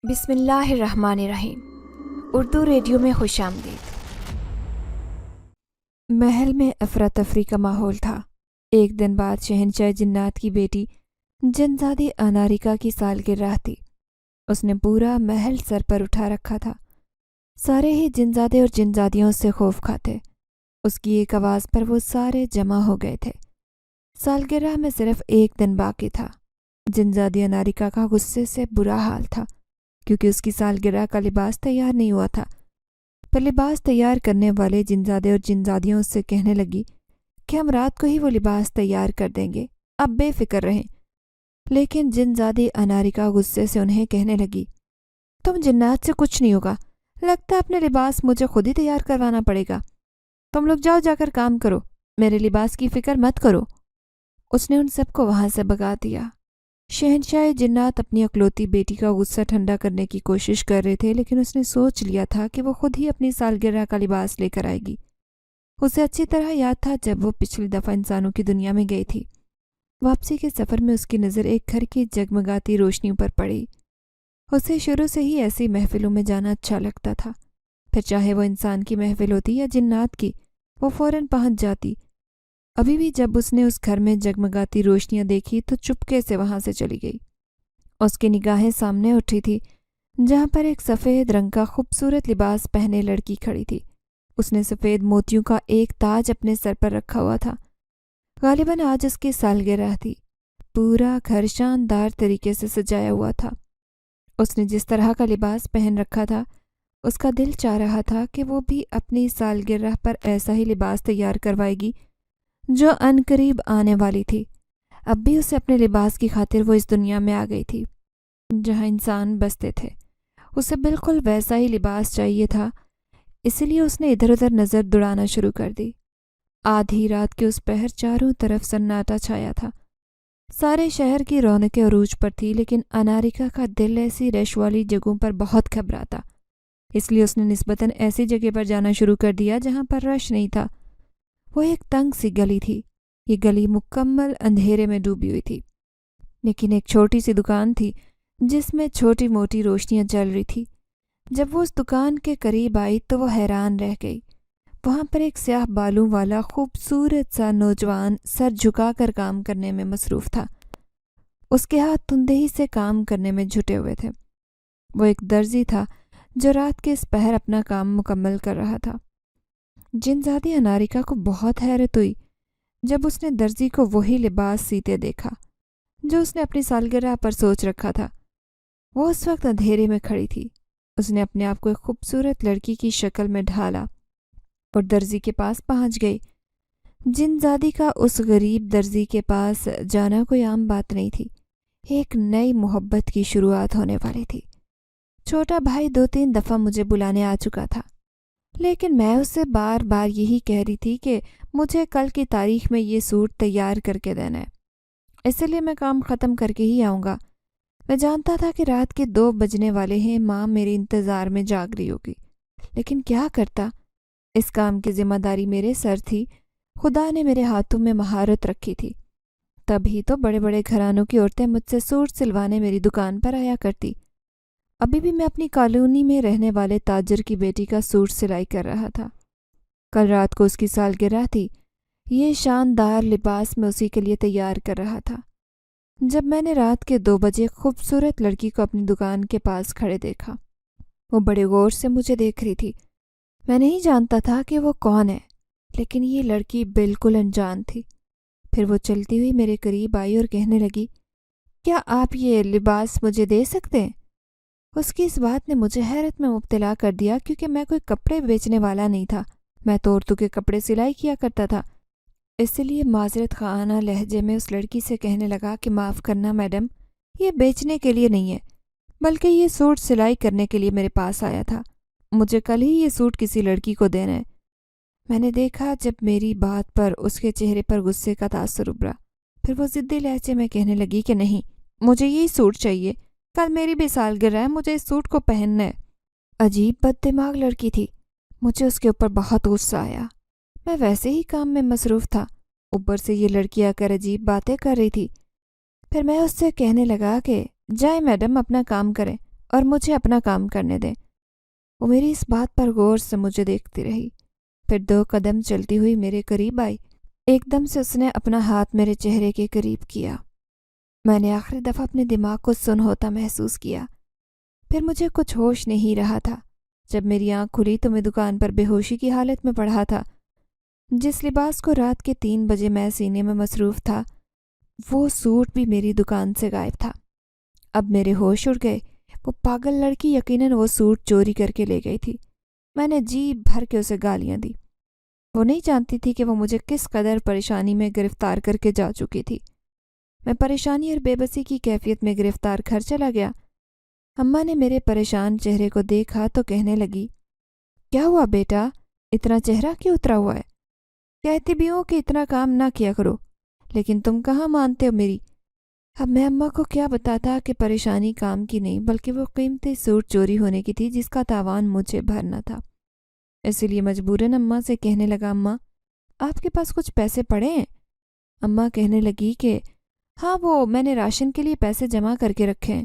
بسم اللہ الرحمن الرحیم۔ اردو ریڈیو میں خوش آمدید۔ محل میں افراتفری کا ماحول تھا۔ ایک دن بعد شہنشاہ جنات کی بیٹی جنزادی اناریکا کی سالگرہ تھی۔ اس نے پورا محل سر پر اٹھا رکھا تھا۔ سارے ہی جنزادے اور جنزادیوں سے خوف کھاتے۔ اس کی ایک آواز پر وہ سارے جمع ہو گئے تھے۔ سالگرہ میں صرف ایک دن باقی تھا۔ جنزادی اناریکا کا غصے سے برا حال تھا کیونکہ اس کی سالگرہ کا لباس تیار نہیں ہوا تھا۔ پر لباس تیار کرنے والے جنزادے اور جنزادیوں اس سے کہنے لگی کہ ہم رات کو ہی وہ لباس تیار کر دیں گے، اب بے فکر رہیں۔ لیکن جنزادی اناریکا غصے سے انہیں کہنے لگی، تم جنات سے کچھ نہیں ہوگا، لگتا ہے اپنے لباس مجھے خود ہی تیار کروانا پڑے گا۔ تم لوگ جاؤ، جا کر کام کرو، میرے لباس کی فکر مت کرو۔ اس نے ان سب کو وہاں سے بھگا دیا۔ شہنشاہ جنات اپنی اکلوتی بیٹی کا غصہ ٹھنڈا کرنے کی کوشش کر رہے تھے، لیکن اس نے سوچ لیا تھا کہ وہ خود ہی اپنی سالگرہ کا لباس لے کر آئے گی۔ اسے اچھی طرح یاد تھا جب وہ پچھلی دفعہ انسانوں کی دنیا میں گئی تھی۔ واپسی کے سفر میں اس کی نظر ایک گھر کی جگمگاتی روشنیوں پر پڑی۔ اسے شروع سے ہی ایسی محفلوں میں جانا اچھا لگتا تھا، پھر چاہے وہ انسان کی محفل ہوتی یا جنات کی، وہ فوراً پہنچ جاتی۔ ابھی بھی جب اس نے اس گھر میں جگمگاتی روشنیاں دیکھی تو چپکے سے وہاں سے چلی گئی۔ اس کی نگاہیں سامنے اٹھی تھی جہاں پر ایک سفید رنگ کا خوبصورت لباس پہنے لڑکی کھڑی تھی۔ اس نے سفید موتیوں کا ایک تاج اپنے سر پر رکھا ہوا تھا۔ غالباً آج اس کی سالگرہ تھی۔ پورا گھر شاندار طریقے سے سجایا ہوا تھا۔ اس نے جس طرح کا لباس پہن رکھا تھا، اس کا دل چاہ رہا تھا کہ وہ بھی اپنی سالگرہ پر ایسا ہی لباس تیار کروائے گی جو عنقریب آنے والی تھی۔ اب بھی اسے اپنے لباس کی خاطر وہ اس دنیا میں آ گئی تھی جہاں انسان بستے تھے۔ اسے بالکل ویسا ہی لباس چاہیے تھا، اسی لیے اس نے ادھر ادھر نظر دوڑانا شروع کر دی۔ آدھی رات کے اس پہر چاروں طرف سناٹا چھایا تھا۔ سارے شہر کی رونقیں عروج پر تھی، لیکن اناریکا کا دل ایسی رش والی جگہوں پر بہت گھبراتا، اس لیے اس نے نسبتاً ایسی جگہ پر جانا شروع کر دیا جہاں پر رش نہیں تھا۔ وہ ایک تنگ سی گلی تھی۔ یہ گلی مکمل اندھیرے میں ڈوبی ہوئی تھی، لیکن ایک چھوٹی سی دکان تھی جس میں چھوٹی موٹی روشنیاں جل رہی تھی۔ جب وہ اس دکان کے قریب آئی تو وہ حیران رہ گئی۔ وہاں پر ایک سیاہ بالوں والا خوبصورت سا نوجوان سر جھکا کر کام کرنے میں مصروف تھا۔ اس کے ہاتھ تندہی سے کام کرنے میں جھٹے ہوئے تھے۔ وہ ایک درزی تھا جو رات کے اس پہر اپنا کام مکمل کر رہا تھا۔ جنزادی اناریکا کو بہت حیرت ہوئی جب اس نے درزی کو وہی لباس سیتے دیکھا جو اس نے اپنی سالگرہ پر سوچ رکھا تھا۔ وہ اس وقت اندھیرے میں کھڑی تھی۔ اس نے اپنے آپ کو ایک خوبصورت لڑکی کی شکل میں ڈھالا اور درزی کے پاس پہنچ گئی۔ جنزادی کا اس غریب درزی کے پاس جانا کوئی عام بات نہیں تھی۔ ایک نئی محبت کی شروعات ہونے والی تھی۔ چھوٹا بھائی 2-3 دفعہ مجھے بلانے آ چکا تھا، لیکن میں اسے بار بار یہی کہہ رہی تھی کہ مجھے کل کی تاریخ میں یہ سوٹ تیار کر کے دینا ہے، اسی لیے میں کام ختم کر کے ہی آؤں گا۔ میں جانتا تھا کہ رات کے 2 بجنے والے ہیں، ماں میرے انتظار میں جاگ رہی ہوگی، لیکن کیا کرتا، اس کام کی ذمہ داری میرے سر تھی۔ خدا نے میرے ہاتھوں میں مہارت رکھی تھی، تبھی تو بڑے بڑے گھرانوں کی عورتیں مجھ سے سوٹ سلوانے میری دکان پر آیا کرتی۔ ابھی بھی میں اپنی کالونی میں رہنے والے تاجر کی بیٹی کا سوٹ سلائی کر رہا تھا۔ کل رات کو اس کی سالگرہ تھی۔ یہ شاندار لباس میں اسی کے لیے تیار کر رہا تھا جب میں نے رات کے 2 بجے خوبصورت لڑکی کو اپنی دکان کے پاس کھڑے دیکھا۔ وہ بڑے غور سے مجھے دیکھ رہی تھی۔ میں نہیں جانتا تھا کہ وہ کون ہے، لیکن یہ لڑکی بالکل انجان تھی۔ پھر وہ چلتی ہوئی میرے قریب آئی اور کہنے لگی، کیا آپ یہ لباس مجھے دے سکتے ہیں؟ اس کی اس بات نے مجھے حیرت میں مبتلا کر دیا کیونکہ میں کوئی کپڑے بیچنے والا نہیں تھا۔ میں تو عورتوں کے کپڑے سلائی کیا کرتا تھا۔ اس لیے معذرت خانہ لہجے میں اس لڑکی سے کہنے لگا کہ معاف کرنا میڈم، یہ بیچنے کے لیے نہیں ہے، بلکہ یہ سوٹ سلائی کرنے کے لیے میرے پاس آیا تھا۔ مجھے کل ہی یہ سوٹ کسی لڑکی کو دینا ہے۔ میں نے دیکھا جب میری بات پر اس کے چہرے پر غصے کا تاثر ابھرا۔ پھر وہ ضدی لہجے میں کہنے لگی کہ نہیں، مجھے یہی سوٹ چاہیے، کل میری بھی سالگرہ ہے، مجھے اس سوٹ کو پہننا ہے۔ عجیب بد دماغ لڑکی تھی۔ مجھے اس کے اوپر بہت غصہ آیا۔ میں ویسے ہی کام میں مصروف تھا، اوپر سے یہ لڑکی آ کر عجیب باتیں کر رہی تھی۔ پھر میں اس سے کہنے لگا کہ جائیں میڈم، اپنا کام کریں، اور مجھے اپنا کام کرنے دیں۔ وہ میری اس بات پر غور سے مجھے دیکھتی رہی، پھر 2 قدم چلتی ہوئی میرے قریب آئی۔ ایک دم سے اس نے اپنا ہاتھ میرے چہرے کے قریب کیا۔ میں نے آخری دفعہ اپنے دماغ کو سن ہوتا محسوس کیا۔ پھر مجھے کچھ ہوش نہیں رہا تھا۔ جب میری آنکھ کھلی تو میں دکان پر بے ہوشی کی حالت میں پڑا تھا۔ جس لباس کو رات کے 3 بجے میں سینے میں مصروف تھا، وہ سوٹ بھی میری دکان سے غائب تھا۔ اب میرے ہوش اڑ گئے۔ وہ پاگل لڑکی یقیناً وہ سوٹ چوری کر کے لے گئی تھی۔ میں نے جی بھر کے اسے گالیاں دی۔ وہ نہیں جانتی تھی کہ وہ مجھے کس قدر پریشانی میں گرفتار کر کے جا چکی تھی۔ میں پریشانی اور بے بسی کی کیفیت میں گرفتار گھر چلا گیا۔ اماں نے میرے پریشان چہرے کو دیکھا تو کہنے لگی، کیا ہوا بیٹا، اتنا چہرہ کیوں اترا ہوا ہے؟ کہتی بھی ہوں کہ اتنا کام نہ کیا کرو، لیکن تم کہاں مانتے ہو میری۔ اب میں اماں کو کیا بتاتا کہ پریشانی کام کی نہیں بلکہ وہ قیمتی سوٹ چوری ہونے کی تھی جس کا تاوان مجھے بھرنا تھا۔ اسی لیے مجبوراً اماں سے کہنے لگا، اماں آپ کے پاس کچھ پیسے پڑے ہیں؟ اماں کہنے لگی کہ ہاں، وہ میں نے راشن کے لیے پیسے جمع کر کے رکھے ہیں،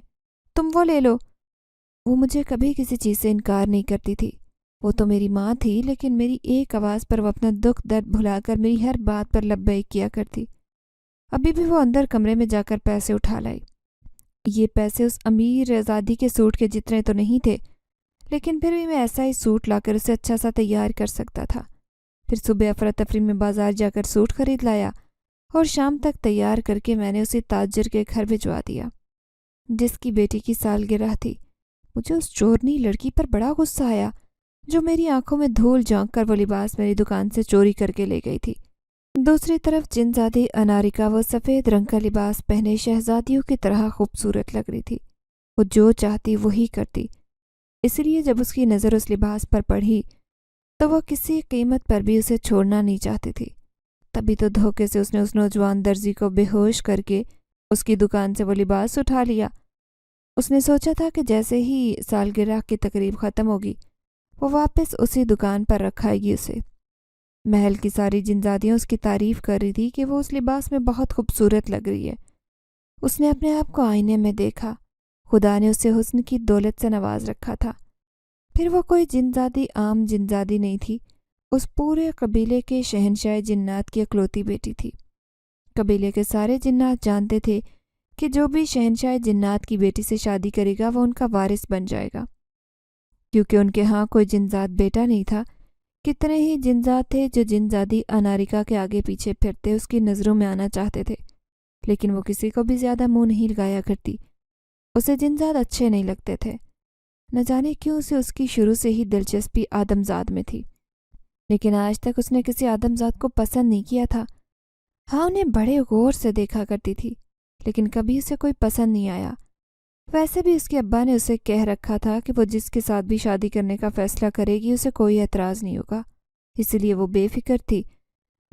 تم وہ لے لو۔ وہ مجھے کبھی کسی چیز سے انکار نہیں کرتی تھی۔ وہ تو میری ماں تھی، لیکن میری ایک آواز پر وہ اپنا دکھ درد بھلا کر میری ہر بات پر لبیک کیا کرتی۔ ابھی بھی وہ اندر کمرے میں جا کر پیسے اٹھا لائی۔ یہ پیسے اس امیر رضادی کے سوٹ کے جتنے تو نہیں تھے، لیکن پھر بھی میں ایسا ہی سوٹ لا کر اسے اچھا سا تیار کر سکتا تھا۔ پھر صبح افراتفری میں بازار جا کر سوٹ خرید لایا اور شام تک تیار کر کے میں نے اسے تاجر کے گھر بھجوا دیا جس کی بیٹی کی سالگرہ تھی۔ مجھے اس چورنی لڑکی پر بڑا غصہ آیا جو میری آنکھوں میں دھول جھونک کر وہ لباس میری دکان سے چوری کر کے لے گئی تھی۔ دوسری طرف جنزادی اناریکا وہ سفید رنگ کا لباس پہنے شہزادیوں کی طرح خوبصورت لگ رہی تھی۔ وہ جو چاہتی وہی کرتی، اس لیے جب اس کی نظر اس لباس پر پڑی تو وہ کسی قیمت پر بھی اسے چھوڑنا نہیں چاہتی تھی۔ تبھی تو دھوکے سے اس نے اس نوجوان درزی کو بے ہوش کر کے اس کی دکان سے وہ لباس اٹھا لیا۔ اس نے سوچا تھا کہ جیسے ہی سالگرہ کی تقریب ختم ہوگی وہ واپس اسی دکان پر رکھائے گی اسے۔ محل کی ساری جنزادیاں اس کی تعریف کر رہی تھی کہ وہ اس لباس میں بہت خوبصورت لگ رہی ہے۔ اس نے اپنے آپ کو آئینے میں دیکھا۔ خدا نے اسے حسن کی دولت سے نواز رکھا تھا۔ پھر وہ کوئی جنزادی عام جنزادی نہیں تھی، اس پورے قبیلے کے شہنشاہ جنات کی اکلوتی بیٹی تھی۔ قبیلے کے سارے جنات جانتے تھے کہ جو بھی شہنشاہ جنات کی بیٹی سے شادی کرے گا وہ ان کا وارث بن جائے گا۔ کیونکہ ان کے ہاں کوئی جنزاد بیٹا نہیں تھا، کتنے ہی جنزاد تھے جو جنزادی اناریکا کے آگے پیچھے پھرتے اس کی نظروں میں آنا چاہتے تھے، لیکن وہ کسی کو بھی زیادہ منہ نہیں لگایا کرتی۔ اسے جنزاد اچھے نہیں لگتے تھے، نہ جانے کیوں اسے اس کی شروع سے ہی دلچسپی آدمزاد میں تھی، لیکن آج تک اس نے کسی آدمزاد کو پسند نہیں کیا تھا۔ ہاں، انہیں بڑے غور سے دیکھا کرتی تھی، لیکن کبھی اسے کوئی پسند نہیں آیا۔ ویسے بھی اس کے ابا نے اسے کہہ رکھا تھا کہ وہ جس کے ساتھ بھی شادی کرنے کا فیصلہ کرے گی اسے کوئی اعتراض نہیں ہوگا، اس لیے وہ بے فکر تھی۔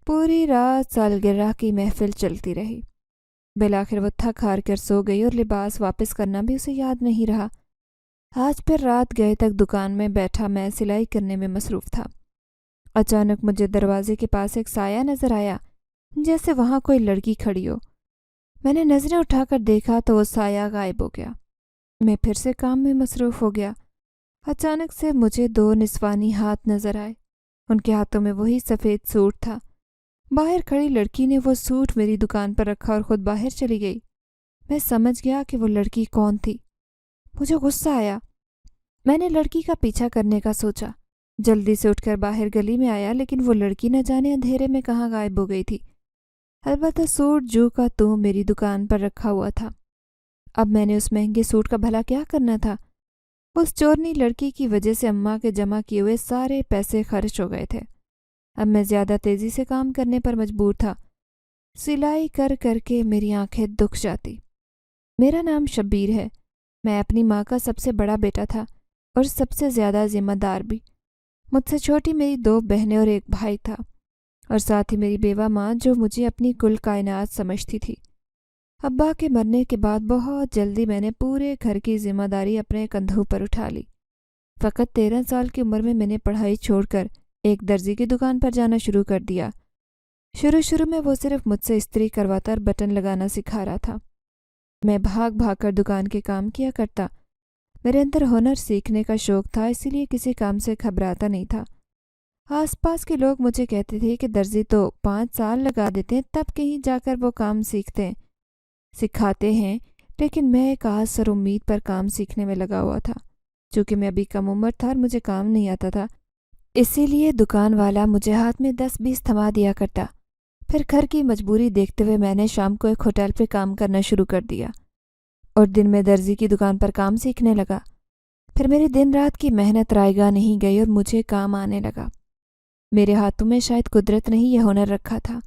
پوری رات سالگرہ کی محفل چلتی رہی۔ بالآخر وہ تھک ہار کر سو گئی اور لباس واپس کرنا بھی اسے یاد نہیں رہا۔ آج پھر رات گئے تک دکان میں بیٹھا میں سلائی کرنے میں مصروف تھا۔ اچانک مجھے دروازے کے پاس ایک سایہ نظر آیا، جیسے وہاں کوئی لڑکی کھڑی ہو۔ میں نے نظریں اٹھا کر دیکھا تو وہ سایہ غائب ہو گیا۔ میں پھر سے کام میں مصروف ہو گیا۔ اچانک سے مجھے 2 نسوانی ہاتھ نظر آئے، ان کے ہاتھوں میں وہی سفید سوٹ تھا۔ باہر کھڑی لڑکی نے وہ سوٹ میری دکان پر رکھا اور خود باہر چلی گئی۔ میں سمجھ گیا کہ وہ لڑکی کون تھی۔ مجھے غصہ آیا۔ میں نے لڑکی کا پیچھا کرنے کا سوچا، جلدی سے اٹھ کر باہر گلی میں آیا، لیکن وہ لڑکی نہ جانے اندھیرے میں کہاں غائب ہو گئی تھی۔ البتہ سوٹ جو کا تو میری دکان پر رکھا ہوا تھا۔ اب میں نے اس مہنگے سوٹ کا بھلا کیا کرنا تھا؟ اس چورنی لڑکی کی وجہ سے اماں کے جمع کیے ہوئے سارے پیسے خرچ ہو گئے تھے۔ اب میں زیادہ تیزی سے کام کرنے پر مجبور تھا۔ سلائی کر کر کے میری آنکھیں دکھ جاتی۔ میرا نام شبیر ہے۔ میں اپنی ماں کا سب سے بڑا بیٹا تھا اور سب سے زیادہ ذمہ دار بھی۔ مجھ سے چھوٹی میری 2 بہنیں اور ایک بھائی تھا، اور ساتھ ہی میری بیوہ ماں جو مجھے اپنی کل کائنات سمجھتی تھی۔ ابا کے مرنے کے بعد بہت جلدی میں نے پورے گھر کی ذمہ داری اپنے کندھوں پر اٹھا لی۔ فقط 13 سال کی عمر میں نے پڑھائی چھوڑ کر ایک درزی کی دکان پر جانا شروع کر دیا۔ شروع میں وہ صرف مجھ سے استری کرواتا اور بٹن لگانا سکھا رہا تھا۔ میں بھاگ بھاگ کر دکان کے کام کیا کرتا۔ میرے اندر ہنر سیکھنے کا شوق تھا، اسی لیے کسی کام سے گھبراتا نہیں تھا۔ آس پاس کے لوگ مجھے کہتے تھے کہ درزی تو 5 سال لگا دیتے ہیں، تب کہیں جا کر وہ کام سکھاتے ہیں، لیکن میں ایک آس اور امید پر کام سیکھنے میں لگا ہوا تھا۔ چونکہ میں ابھی کم عمر تھا اور مجھے کام نہیں آتا تھا، اسی لیے دکان والا مجھے ہاتھ میں 10-20 تھما دیا کرتا۔ پھر گھر کی مجبوری دیکھتے ہوئے میں نے شام کو ایک ہوٹل پہ کام کرنا شروع کر دیا اور دن میں درزی کی دکان پر کام سیکھنے لگا۔ پھر میری دن رات کی محنت رائے گاہ نہیں گئی اور مجھے کام آنے لگا۔ میرے ہاتھوں میں شاید قدرت نے ہی یہ ہنر رکھا تھا،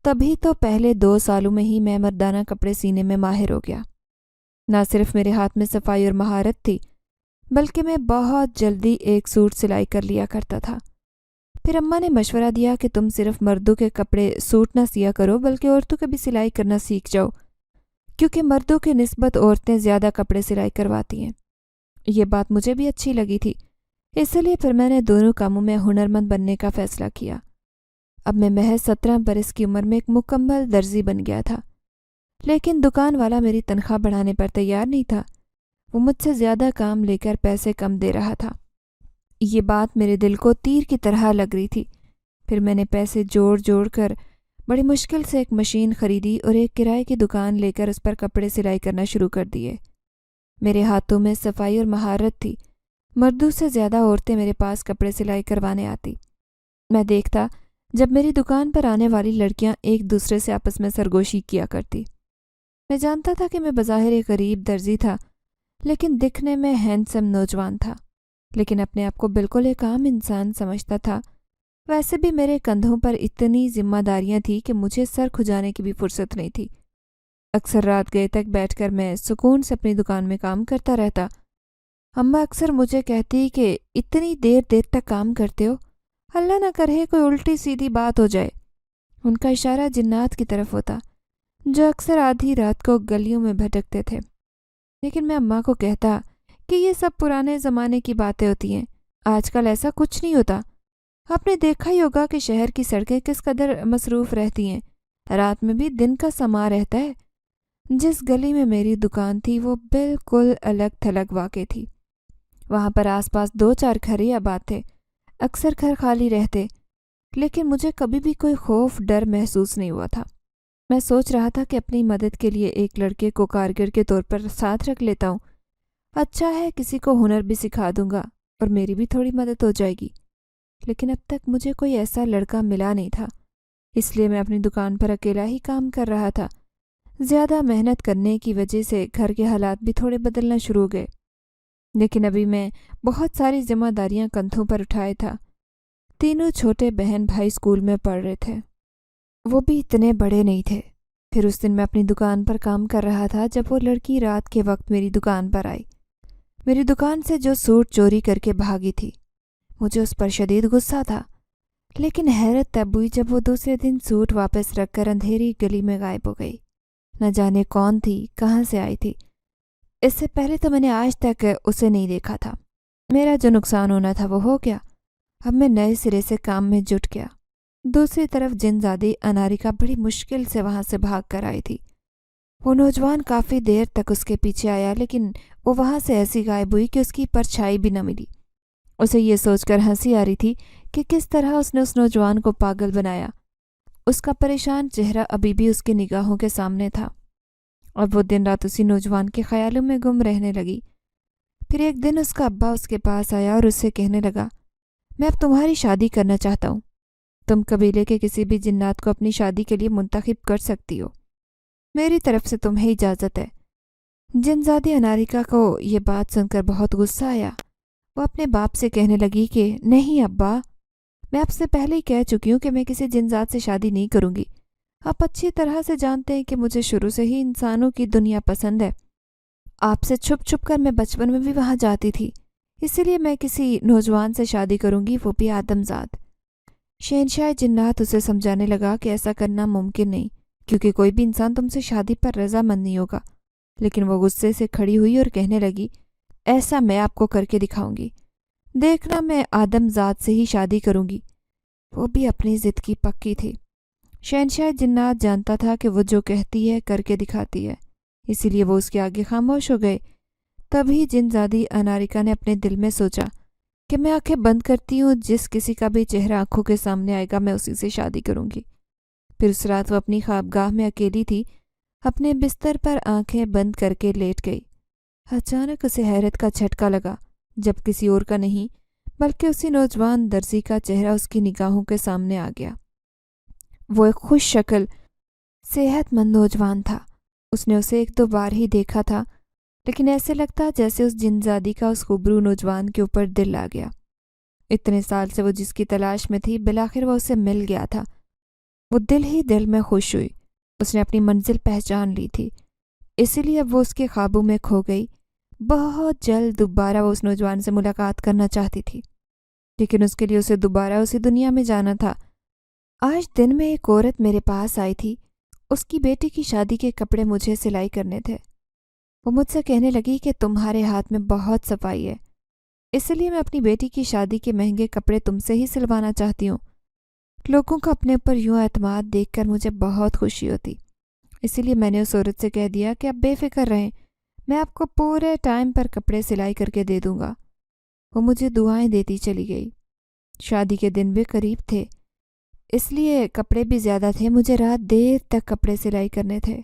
تبھی تو پہلے 2 سالوں میں ہی میں مردانہ کپڑے سینے میں ماہر ہو گیا۔ نہ صرف میرے ہاتھ میں صفائی اور مہارت تھی، بلکہ میں بہت جلدی ایک سوٹ سلائی کر لیا کرتا تھا۔ پھر اماں نے مشورہ دیا کہ تم صرف مردوں کے کپڑے سوٹ نہ سیا کرو، بلکہ عورتوں کے بھی سلائی کرنا سیکھ جاؤ، کیونکہ مردوں کی نسبت عورتیں زیادہ کپڑے سلائی کرواتی ہیں۔ یہ بات مجھے بھی اچھی لگی تھی، اس لیے پھر میں نے دونوں کاموں میں ہنرمند بننے کا فیصلہ کیا۔ اب میں محض 17 برس کی عمر میں ایک مکمل درزی بن گیا تھا، لیکن دکان والا میری تنخواہ بڑھانے پر تیار نہیں تھا۔ وہ مجھ سے زیادہ کام لے کر پیسے کم دے رہا تھا۔ یہ بات میرے دل کو تیر کی طرح لگ رہی تھی۔ پھر میں نے پیسے جوڑ کر بڑی مشکل سے ایک مشین خریدی اور ایک کرائے کی دکان لے کر اس پر کپڑے سلائی کرنا شروع کر دیے۔ میرے ہاتھوں میں صفائی اور مہارت تھی، مردوں سے زیادہ عورتیں میرے پاس کپڑے سلائی کروانے آتی۔ میں دیکھتا جب میری دکان پر آنے والی لڑکیاں ایک دوسرے سے آپس میں سرگوشی کیا کرتی۔ میں جانتا تھا کہ میں بظاہر ایک غریب درزی تھا، لیکن دکھنے میں ہینڈسم نوجوان تھا، لیکن اپنے آپ کو بالکل ایک عام انسان سمجھتا تھا۔ ویسے بھی میرے کندھوں پر اتنی ذمہ داریاں تھیں کہ مجھے سر کھجانے کی بھی فرصت نہیں تھی۔ اکثر رات گئے تک بیٹھ کر میں سکون سے اپنی دکان میں کام کرتا رہتا۔ اماں اکثر مجھے کہتی کہ اتنی دیر تک کام کرتے ہو، اللہ نہ کرے کوئی الٹی سیدھی بات ہو جائے۔ ان کا اشارہ جنات کی طرف ہوتا، جو اکثر آدھی رات کو گلیوں میں بھٹکتے تھے۔ لیکن میں اماں کو کہتا کہ یہ سب پرانے زمانے کی باتیں ہوتی ہیں، آج کل ایسا کچھ نہیں ہوتا۔ آپ نے دیکھا ہی ہوگا کہ شہر کی سڑکیں کس قدر مصروف رہتی ہیں، رات میں بھی دن کا سما رہتا ہے۔ جس گلی میں میری دکان تھی وہ بالکل الگ تھلگ واقع تھی۔ وہاں پر آس پاس 2-4 گھر ہی آباد تھے، اکثر گھر خالی رہتے، لیکن مجھے کبھی بھی کوئی خوف ڈر محسوس نہیں ہوا تھا۔ میں سوچ رہا تھا کہ اپنی مدد کے لیے ایک لڑکے کو کارگر کے طور پر ساتھ رکھ لیتا ہوں۔ اچھا ہے کسی کو ہنر بھی سکھا دوں گا اور میری بھی تھوڑی مدد ہو جائے گی۔ لیکن اب تک مجھے کوئی ایسا لڑکا ملا نہیں تھا، اس لیے میں اپنی دکان پر اکیلا ہی کام کر رہا تھا۔ زیادہ محنت کرنے کی وجہ سے گھر کے حالات بھی تھوڑے بدلنا شروع ہو گئے، لیکن ابھی میں بہت ساری ذمہ داریاں کندھوں پر اٹھائے تھا۔ تینوں چھوٹے بہن بھائی اسکول میں پڑھ رہے تھے، وہ بھی اتنے بڑے نہیں تھے۔ پھر اس دن میں اپنی دکان پر کام کر رہا تھا جب وہ لڑکی رات کے وقت میری دکان پر آئی، میری دکان سے جو سوٹ چوری کر کے بھاگی تھی۔ مجھے اس پر شدید غصہ تھا، لیکن حیرت تب ہوئی جب وہ دوسرے دن سوٹ واپس رکھ کر اندھیری گلی میں غائب ہو گئی۔ نہ جانے کون تھی، کہاں سے آئی تھی۔ اس سے پہلے تو میں نے آج تک اسے نہیں دیکھا تھا۔ میرا جو نقصان ہونا تھا وہ ہو گیا، اب میں نئے سرے سے کام میں جٹ گیا۔ دوسری طرف جنزادی اناریکا بڑی مشکل سے وہاں سے بھاگ کر آئی تھی۔ وہ نوجوان کافی دیر تک اس کے پیچھے آیا، لیکن وہ وہاں سے ایسی غائب ہوئی کہ اس کی پرچھائی بھی نہ ملی۔ اسے یہ سوچ کر ہنسی آ رہی تھی کہ کس طرح اس نے اس نوجوان کو پاگل بنایا۔ اس کا پریشان چہرہ ابھی بھی اس کی نگاہوں کے سامنے تھا، اور وہ دن رات اسی نوجوان کے خیالوں میں گم رہنے لگی۔ پھر ایک دن اس کا ابا اس کے پاس آیا اور اسے کہنے لگا، میں اب تمہاری شادی کرنا چاہتا ہوں، تم قبیلے کے کسی بھی جنات کو اپنی شادی کے لیے منتخب کر سکتی ہو، میری طرف سے تمہیں اجازت ہے۔ جنزادی اناریکا کو یہ بات سن کر بہت غصہ آیا۔ وہ اپنے باپ سے کہنے لگی کہ نہیں ابا، میں آپ سے پہلے ہی کہہ چکی ہوں کہ میں کسی جنزات سے شادی نہیں کروں گی۔ آپ اچھی طرح سے جانتے ہیں کہ مجھے شروع سے ہی انسانوں کی دنیا پسند ہے۔ آپ سے چھپ کر میں بچپن میں بھی وہاں جاتی تھی، اسی لیے میں کسی نوجوان سے شادی کروں گی، وہ بھی آدم زاد۔ شہنشاہ جنات اسے سمجھانے لگا کہ ایسا کرنا ممکن نہیں، کیونکہ کوئی بھی انسان تم سے شادی پر رضامند نہیں ہوگا۔ لیکن وہ غصے سے کھڑی ہوئی اور کہنے لگی، ایسا میں آپ کو کر کے دکھاؤں گی، دیکھنا میں آدم زاد سے ہی شادی کروں گی۔ وہ بھی اپنی ضد کی پکی تھی۔ شہنشاہ جنات جانتا تھا کہ وہ جو کہتی ہے کر کے دکھاتی ہے، اسی لیے وہ اس کے آگے خاموش ہو گئے۔ تبھی جنزادی اناریکا نے اپنے دل میں سوچا کہ میں آنکھیں بند کرتی ہوں، جس کسی کا بھی چہرہ آنکھوں کے سامنے آئے گا میں اسی سے شادی کروں گی۔ پھر اس رات وہ اپنی خوابگاہ میں اکیلی تھی، اپنے بستر پر آنکھیں بند کر کے لیٹ گئی۔ اچانک اسے حیرت کا جھٹکا لگا، جب کسی اور کا نہیں بلکہ اسی نوجوان درزی کا چہرہ اس کی نگاہوں کے سامنے آ گیا۔ وہ ایک خوش شکل صحت مند نوجوان تھا۔ اس نے اسے ایک دو بار ہی دیکھا تھا، لیکن ایسے لگتا جیسے اس جنزادی کا اس خوبرو نوجوان کے اوپر دل آ گیا۔ اتنے سال سے وہ جس کی تلاش میں تھی، بالآخر وہ اسے مل گیا تھا۔ وہ دل ہی دل میں خوش ہوئی۔ اس نے اپنی منزل پہچان لی تھی، اسی لیے اب وہ اس کے خوابوں میں کھو گئی۔ بہت جلد دوبارہ وہ اس نوجوان سے ملاقات کرنا چاہتی تھی، لیکن اس کے لیے اسے دوبارہ اسی دنیا میں جانا تھا۔ آج دن میں ایک عورت میرے پاس آئی تھی، اس کی بیٹی کی شادی کے کپڑے مجھے سلائی کرنے تھے۔ وہ مجھ سے کہنے لگی کہ تمہارے ہاتھ میں بہت صفائی ہے، اس لیے میں اپنی بیٹی کی شادی کے مہنگے کپڑے تم سے ہی سلوانا چاہتی ہوں۔ لوگوں کو اپنے اوپر یوں اعتماد دیکھ کر مجھے بہت خوشی ہوتی، اسی لیے میں نے اس عورت سے کہہ دیا کہ آپ بے فکر رہیں، میں آپ کو پورے ٹائم پر کپڑے سلائی کر کے دے دوں گا۔ وہ مجھے دعائیں دیتی چلی گئی۔ شادی کے دن بھی قریب تھے، اس لیے کپڑے بھی زیادہ تھے، مجھے رات دیر تک کپڑے سلائی کرنے تھے۔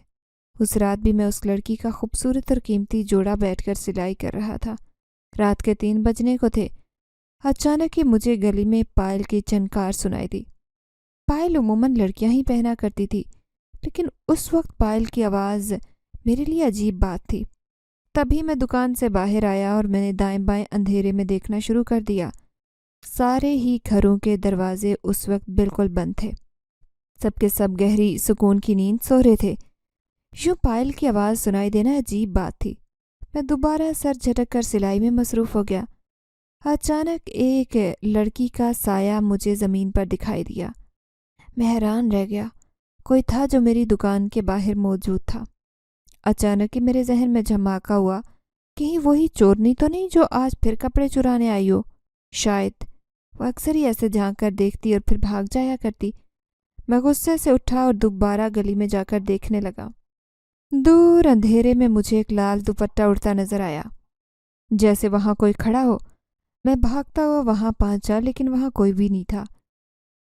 اس رات بھی میں اس لڑکی کا خوبصورت اور قیمتی جوڑا بیٹھ کر سلائی کر رہا تھا۔ رات کے 3 بجنے کو تھے۔ اچانک ہی مجھے گلی میں پائل کی چنکار سنائی دی۔ پائل عموماً لڑکیاں ہی پہنا کرتی تھی، لیکن اس وقت پائل کی آواز میرے لیے عجیب بات تھی۔ تبھی میں دکان سے باہر آیا اور میں نے دائیں بائیں اندھیرے میں دیکھنا شروع کر دیا۔ سارے ہی گھروں کے دروازے اس وقت بالکل بند تھے، سب کے سب گہری سکون کی نیند سو رہے تھے۔ یوں پائل کی آواز سنائی دینا عجیب بات تھی۔ میں دوبارہ سر جھٹک کر سلائی میں مصروف ہو گیا۔ اچانک ایک لڑکی کا سایہ مجھے زمین پر دکھائی دیا۔ میں حیران رہ گیا، کوئی تھا جو میری دکان کے باہر موجود تھا۔ اچانک ہی میرے ذہن میں جھماکا ہوا، کہیں وہی چورنی تو نہیں جو آج پھر کپڑے چرانے آئی ہو؟ شاید وہ اکثر ہی ایسے جھانک کر دیکھتی اور پھر بھاگ جایا کرتی۔ میں غصے سے اٹھا اور دوبارہ گلی میں جا کر دیکھنے لگا۔ دور اندھیرے میں مجھے ایک لال دوپٹہ اڑتا نظر آیا، جیسے وہاں کوئی کھڑا ہو۔ میں بھاگتا ہوا وہاں پہنچا، لیکن وہاں کوئی بھی نہیں تھا۔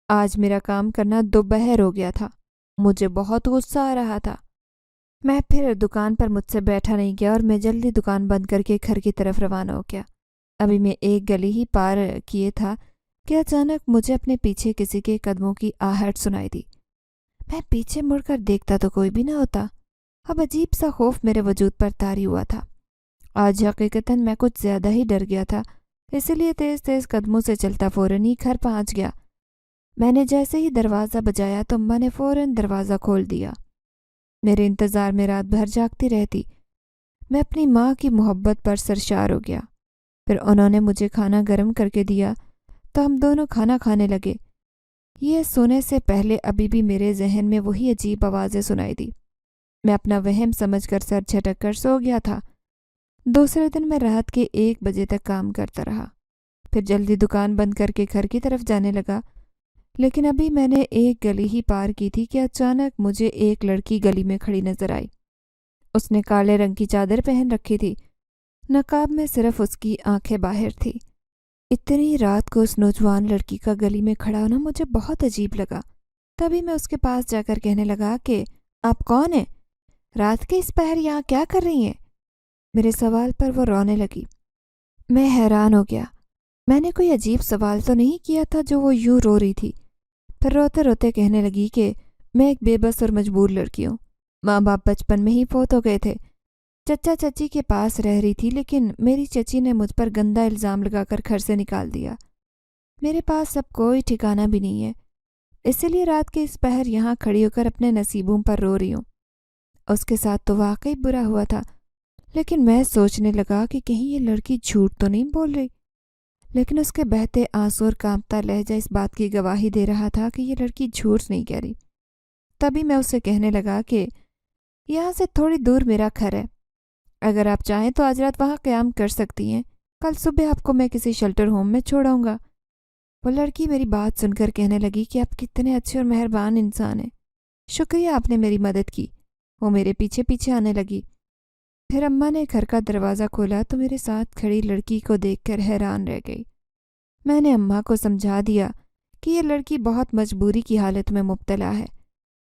آج میرا کام کرنا دوپہر ہو گیا تھا، مجھے بہت غصہ آ رہا تھا۔ میں پھر دکان پر مجھ سے بیٹھا نہیں گیا اور میں جلدی دکان بند کر کے گھر کی طرف روانہ ہو گیا۔ ابھی میں ایک گلی ہی پار کیے تھا کہ اچانک مجھے اپنے پیچھے کسی کے قدموں کی آہٹ سنائی دی۔ میں پیچھے مڑ کر دیکھتا تو کوئی بھی نہ ہوتا۔ اب عجیب سا خوف میرے وجود پر طاری ہوا تھا۔ آج حقیقتاً میں کچھ زیادہ ہی ڈر گیا تھا، اسی لیے تیز تیز قدموں سے چلتا فوراً ہی گھر پہنچ گیا۔ میں نے جیسے ہی دروازہ بجایا تو اماں نے فوراً دروازہ کھول دیا۔ میرے انتظار میں رات بھر جاگتی رہتی۔ میں اپنی ماں کی محبت پر سرشار ہو گیا۔ پھر انہوں نے مجھے کھانا گرم کر کے دیا تو ہم دونوں کھانا کھانے لگے۔ یہ سونے سے پہلے ابھی بھی میرے ذہن میں وہی عجیب آوازیں سنائی دی۔ میں اپنا وہم سمجھ کر سر جھٹک کر سو گیا تھا۔ دوسرے دن میں رات کے 1 بجے تک کام کرتا رہا، پھر جلدی دکان بند کر کے گھر کی طرف جانے لگا۔ لیکن ابھی میں نے ایک گلی ہی پار کی تھی کہ اچانک مجھے ایک لڑکی گلی میں کھڑی نظر آئی۔ اس نے کالے رنگ کی چادر پہن رکھی تھی، نقاب میں صرف اس کی آنکھیں باہر تھی۔ اتنی رات کو اس نوجوان لڑکی کا گلی میں کھڑا ہونا مجھے بہت عجیب لگا۔ تبھی میں اس کے پاس جا کر کہنے لگا کہ آپ کون ہیں؟ رات کے اس پہر یہاں کیا کر رہی ہیں؟ میرے سوال پر وہ رونے لگی۔ میں حیران ہو گیا، میں نے کوئی عجیب سوال تو نہیں کیا تھا جو وہ یوں رو رہی تھی۔ پھر روتے روتے کہنے لگی کہ میں ایک بے بس اور مجبور لڑکی ہوں، ماں باپ بچپن میں ہی فوت ہو گئے تھے۔ چچا چچی کے پاس رہ رہی تھی، لیکن میری چچی نے مجھ پر گندا الزام لگا کر گھر سے نکال دیا۔ میرے پاس اب کوئی ٹھکانہ بھی نہیں ہے، اسی لیے رات کے اس پہر یہاں کھڑی ہو کر اپنے نصیبوں پر رو رہی ہوں۔ اس کے ساتھ تو واقعی برا ہوا تھا، لیکن میں سوچنے لگا کہ کہیں یہ لڑکی جھوٹ تو نہیں بول رہی۔ لیکن اس کے بہتے آنسو اور کانپتا لہجہ اس بات کی گواہی دے رہا تھا کہ یہ لڑکی جھوٹ نہیں کہہ رہی۔ تبھی میں اسے کہنے لگا کہ یہاں سے تھوڑی دور میرا گھر ہے، اگر آپ چاہیں تو آج رات وہاں قیام کر سکتی ہیں، کل صبح آپ کو میں کسی شیلٹر ہوم میں چھوڑاؤں گا۔ وہ لڑکی میری بات سن کر کہنے لگی کہ آپ کتنے اچھے اور مہربان انسان ہیں، شکریہ آپ نے میری مدد کی۔ وہ میرے پیچھے پیچھے آنے لگی۔ پھر اماں نے گھر کا دروازہ کھولا تو میرے ساتھ کھڑی لڑکی کو دیکھ کر حیران رہ گئی۔ میں نے اماں کو سمجھا دیا کہ یہ لڑکی بہت مجبوری کی حالت میں مبتلا ہے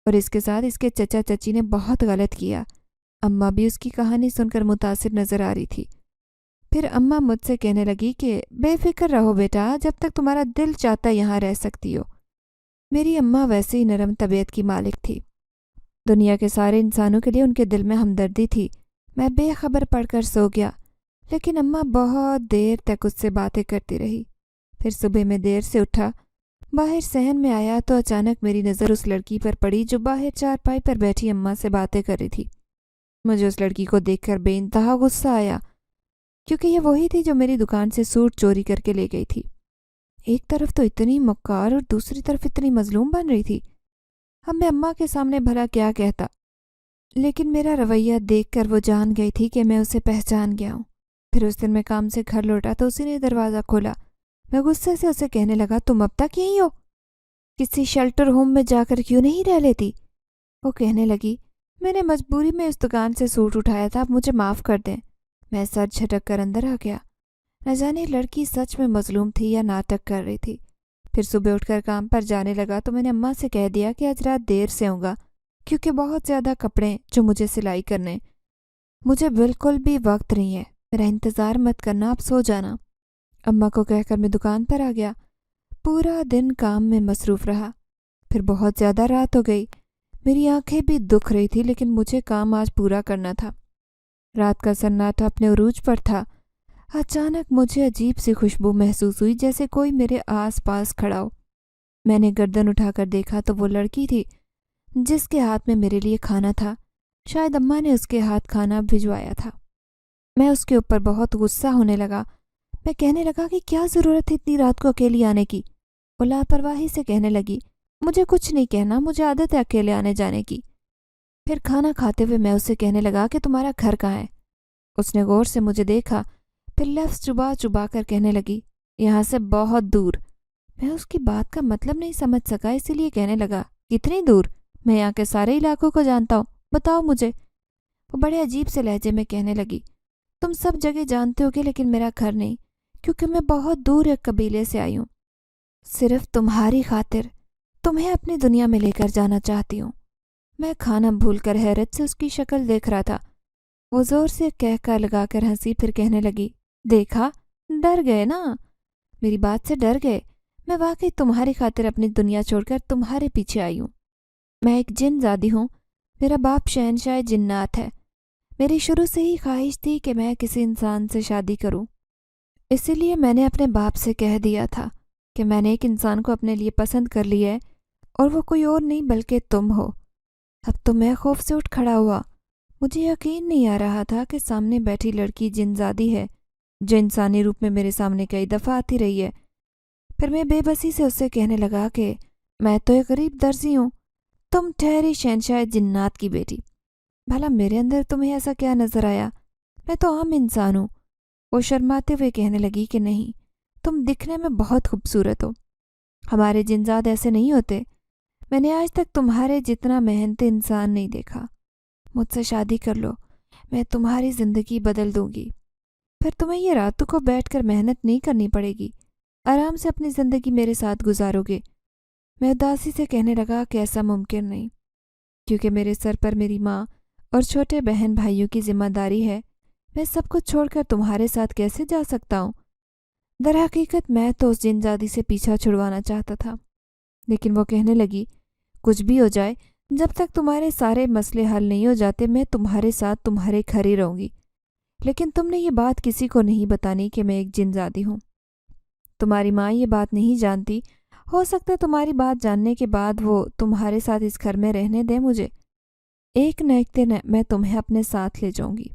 اور اس کے ساتھ اس کے چچا چچی نے بہت غلط کیا۔ اماں بھی اس کی کہانی سن کر متاثر نظر آ رہی تھی۔ پھر اماں مجھ سے کہنے لگی کہ بے فکر رہو بیٹا، جب تک تمہارا دل چاہتا یہاں رہ سکتی ہو۔ میری اماں ویسے ہی نرم طبیعت کی مالک تھی۔ دنیا کے سارے انسانوں کے لیے ان کے دل میں ہمدردی تھی۔ میں بے خبر پڑھ کر سو گیا، لیکن اماں بہت دیر تک اس سے باتیں کرتی رہی۔ پھر صبح میں دیر سے اٹھا، باہر صحن میں آیا تو اچانک میری نظر اس لڑکی پر پڑی جو باہر چارپائی پر بیٹھی اماں سے باتیں کر رہی تھی۔ مجھے اس لڑکی کو دیکھ کر بے انتہا غصہ آیا، کیونکہ یہ وہی تھی جو میری دکان سے سوٹ چوری کر کے لے گئی تھی۔ ایک طرف تو اتنی مکار اور دوسری طرف اتنی مظلوم بن رہی تھی۔ اب میں اماں کے سامنے بھلا کیا کہتا، لیکن میرا رویہ دیکھ کر وہ جان گئی تھی کہ میں اسے پہچان گیا ہوں۔ پھر اس دن میں کام سے گھر لوٹا تو اسی نے دروازہ کھولا۔ میں غصے سے اسے کہنے لگا، تم اب تک یہیں ہو؟ کسی شیلٹر ہوم میں جا کر کیوں نہیں رہ لیتی؟ وہ کہنے لگی، میں نے مجبوری میں اس دکان سے سوٹ اٹھایا تھا، اب مجھے معاف کر دیں۔ میں سر جھٹک کر اندر آ گیا۔ نہ جانے لڑکی سچ میں مظلوم تھی یا ناٹک کر رہی تھی۔ پھر صبح اٹھ کر کام پر جانے لگا تو میں نے اماں سے کہہ دیا کہ آج رات دیر سے آؤں گا، کیونکہ بہت زیادہ کپڑے جو مجھے سلائی کرنے، مجھے بالکل بھی وقت نہیں ہے، میرا انتظار مت کرنا، اب سو جانا۔ اماں کو کہہ کر میں دکان پر آ گیا۔ پورا دن کام میں مصروف رہا۔ پھر بہت زیادہ رات ہو گئی۔ میری آنکھیں بھی دکھ رہی تھی، لیکن مجھے کام آج پورا کرنا تھا۔ رات کا سناٹا اپنے عروج پر تھا۔ اچانک مجھے عجیب سی خوشبو محسوس ہوئی، جیسے کوئی میرے آس پاس کھڑا ہو۔ میں نے گردن اٹھا کر دیکھا تو وہ لڑکی تھی جس کے ہاتھ میں میرے لیے کھانا تھا۔ شاید اماں نے اس کے ہاتھ کھانا بھجوایا تھا۔ میں اس کے اوپر بہت غصہ ہونے لگا۔ میں کہنے لگا کہ کیا ضرورت ہے اتنی رات کو اکیلی آنے کی؟ وہ لاپرواہی سے کہنے لگی، مجھے کچھ نہیں کہنا، مجھے عادت ہے اکیلے آنے جانے کی۔ پھر کھانا کھاتے ہوئے میں اسے کہنے لگا کہ تمہارا گھر کہاں ہے؟ اس نے غور سے مجھے دیکھا، پھر لفظ چبا چبا کر کہنے لگی، یہاں سے بہت دور۔ میں اس کی بات کا مطلب نہیں سمجھ سکا، اسی لیے کہنے لگا، کتنی دور؟ میں یہاں کے سارے علاقوں کو جانتا ہوں، بتاؤ مجھے۔ وہ بڑے عجیب سے لہجے میں کہنے لگی، تم سب جگہ جانتے ہوگے لیکن میرا گھر نہیں، کیونکہ میں بہت دور ایک قبیلے سے آئی ہوں۔ صرف تمہاری خاطر تمہیں اپنی دنیا میں لے کر جانا چاہتی ہوں۔ میں کھانا بھول کر حیرت سے اس کی شکل دیکھ رہا تھا۔ وہ زور سے کہہ کر لگا کر ہنسی، پھر کہنے لگی، دیکھا، ڈر گئے نا؟ میری بات سے ڈر گئے؟ میں واقعی تمہاری خاطر اپنی دنیا چھوڑ کر تمہارے پیچھے آئی ہوں۔ میں ایک جن زادی ہوں، میرا باپ شہنشاہ جنات ہے۔ میری شروع سے ہی خواہش تھی کہ میں کسی انسان سے شادی کروں، اسی لیے میں نے اپنے باپ سے کہہ دیا تھا کہ میں نے ایک انسان کو اپنے لیے پسند کر لیا ہے اور وہ کوئی اور نہیں بلکہ تم ہو۔ اب تو میں خوف سے اٹھ کھڑا ہوا۔ مجھے یقین نہیں آ رہا تھا کہ سامنے بیٹھی لڑکی جن زادی ہے جو انسانی روپ میں میرے سامنے کئی دفعہ آتی رہی ہے۔ پھر میں بے بسی سے اس سے کہنے لگا کہ میں تو ایک غریب درزی ہوں، تم ٹھہری شہنشاہ جنات کی بیٹی۔ بھلا میرے اندر تمہیں ایسا کیا نظر آیا؟ میں تو عام انسان ہوں۔ وہ شرماتے ہوئے کہنے لگی کہ نہیں، تم دکھنے میں بہت خوبصورت ہو، ہمارے جنزاد ایسے نہیں ہوتے، میں نے آج تک تمہارے جتنا محنتی انسان نہیں دیکھا۔ مجھ سے شادی کر لو، میں تمہاری زندگی بدل دوں گی۔ پھر تمہیں یہ راتوں کو بیٹھ کر محنت نہیں کرنی پڑے گی، آرام سے اپنی زندگی میرے ساتھ گزارو گے۔ میں اداسی سے کہنے لگا کہ ایسا ممکن نہیں، کیونکہ میرے سر پر میری ماں اور چھوٹے بہن بھائیوں کی ذمہ داری ہے۔ میں سب کچھ چھوڑ کر تمہارے ساتھ کیسے جا سکتا ہوں؟ در حقیقت میں تو اس جن زادی سے پیچھا چھڑوانا چاہتا تھا، لیکن وہ کہنے لگی، کچھ بھی ہو جائے، جب تک تمہارے سارے مسئلے حل نہیں ہو جاتے میں تمہارے ساتھ تمہارے گھر ہی رہوں گی۔ لیکن تم نے یہ بات کسی کو نہیں بتانی کہ میں ایک جن زادی ہوں۔ تمہاری ماں یہ بات نہیں جانتی، ہو سکتا ہے تمہاری بات جاننے کے بعد وہ تمہارے ساتھ اس گھر میں رہنے دیں مجھے۔ ایک نہ ایک دن میں تمہیں اپنے ساتھ لے جاؤں گی۔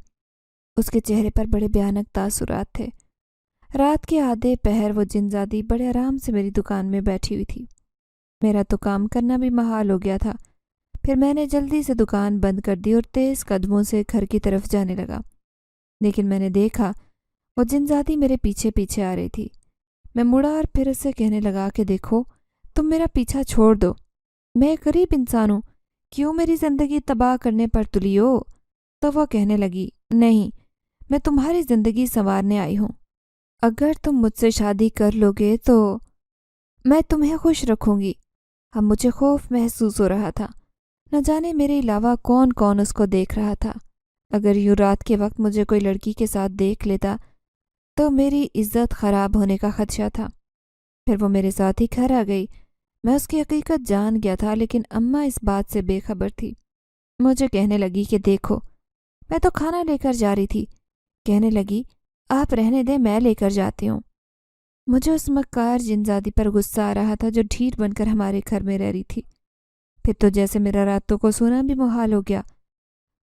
اس کے چہرے پر بڑے بھیانک تاثرات تھے۔ رات کے آدھے پہر وہ جن زادی بڑے آرام سے میری دکان میں بیٹھی ہوئی تھی۔ میرا تو کام کرنا بھی محال ہو گیا تھا۔ پھر میں نے جلدی سے دکان بند کر دی اور تیز قدموں سے گھر کی طرف جانے لگا، لیکن میں نے دیکھا وہ جن زادی میرے پیچھے پیچھے آ رہی تھی۔ میں مڑا اور پھر اس سے کہنے لگا کہ دیکھو، تم میرا پیچھا چھوڑ دو، میں ایک غریب انسان ہوں، کیوں میری زندگی تباہ کرنے پر تلی ہو؟ تو وہ کہنے لگی، نہیں، میں تمہاری زندگی سنوارنے آئی ہوں۔ اگر تم مجھ سے شادی کر لو گے تو میں تمہیں خوش رکھوں گی۔ اب مجھے خوف محسوس ہو رہا تھا، نہ جانے میرے علاوہ کون کون اس کو دیکھ رہا تھا۔ اگر یوں رات کے وقت مجھے کوئی لڑکی کے ساتھ دیکھ لیتا تو میری عزت خراب ہونے کا خدشہ تھا۔ پھر وہ میرے ساتھ ہی گھر آ گئی۔ میں اس کی حقیقت جان گیا تھا، لیکن اماں اس بات سے بے خبر تھی۔ مجھے کہنے لگی کہ دیکھو، میں تو کھانا لے کر جا رہی تھی۔ کہنے لگی، آپ رہنے دیں، میں لے کر جاتی ہوں۔ مجھے اس مکار جنزادی پر غصہ آ رہا تھا جو ڈھیٹ بن کر ہمارے گھر میں رہ رہی تھی۔ پھر تو جیسے میرا راتوں کو سونا بھی محال ہو گیا۔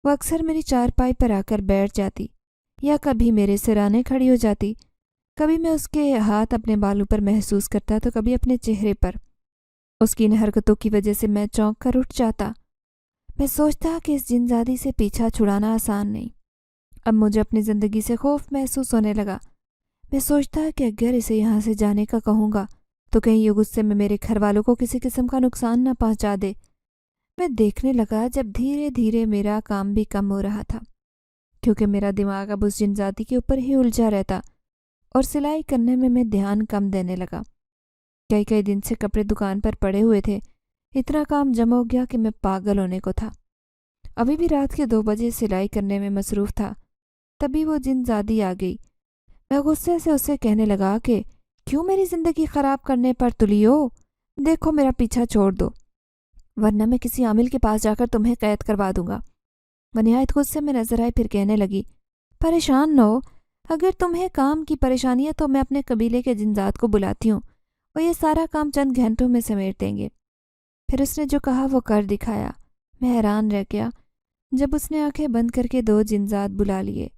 وہ اکثر میری چارپائی پر آ کر بیٹھ جاتی یا کبھی میرے سرانے کھڑی ہو جاتی۔ کبھی میں اس کے ہاتھ اپنے بالوں پر محسوس کرتا تو کبھی اپنے چہرے پر۔ اس کی ان حرکتوں کی وجہ سے میں چونک کر اٹھ جاتا۔ میں سوچتا کہ اس جنزادی سے پیچھا چھڑانا آسان نہیں۔ اب مجھے اپنی زندگی سے خوف محسوس ہونے لگا۔ میں سوچتا کہ اگر اسے یہاں سے جانے کا کہوں گا تو کہیں یہ غصے میں میرے گھر والوں کو کسی قسم کا نقصان نہ پہنچا دے۔ میں دیکھنے لگا جب دھیرے دھیرے میرا کام بھی کم ہو رہا تھا، کیونکہ میرا دماغ اب اس جنزادی کے اوپر ہی الجھا رہتا اور سلائی کرنے میں دھیان کم دینے لگا۔ کئی دن سے کپڑے دکان پر پڑے ہوئے تھے۔ اتنا کام جمع ہو گیا کہ میں پاگل ہونے کو تھا۔ ابھی بھی رات کے 2 بجے سلائی کرنے میں مصروف تھا، تبھی وہ جنزادی آ گئی۔ میں غصے سے اسے کہنے لگا کہ کیوں میری زندگی خراب کرنے پر تلی ہو؟ دیکھو، میرا پیچھا چھوڑ دو، ورنہ میں کسی عامل کے پاس جا کر تمہیں قید کروا دوں گا۔ وہ نہایت غصے میں نظر آئی، پھر کہنے لگی، پریشان نہ ہو، اگر تمہیں کام کی پریشانی ہے تو میں اپنے قبیلے کے جنزاد کو بلاتی ہوں، وہ یہ سارا کام چند گھنٹوں میں سمیٹ دیں گے۔ پھر اس نے جو کہا وہ کر دکھایا۔ میں حیران رہ گیا جب اس نے آنکھیں بند کر کے 2 جنزاد بلا لیے،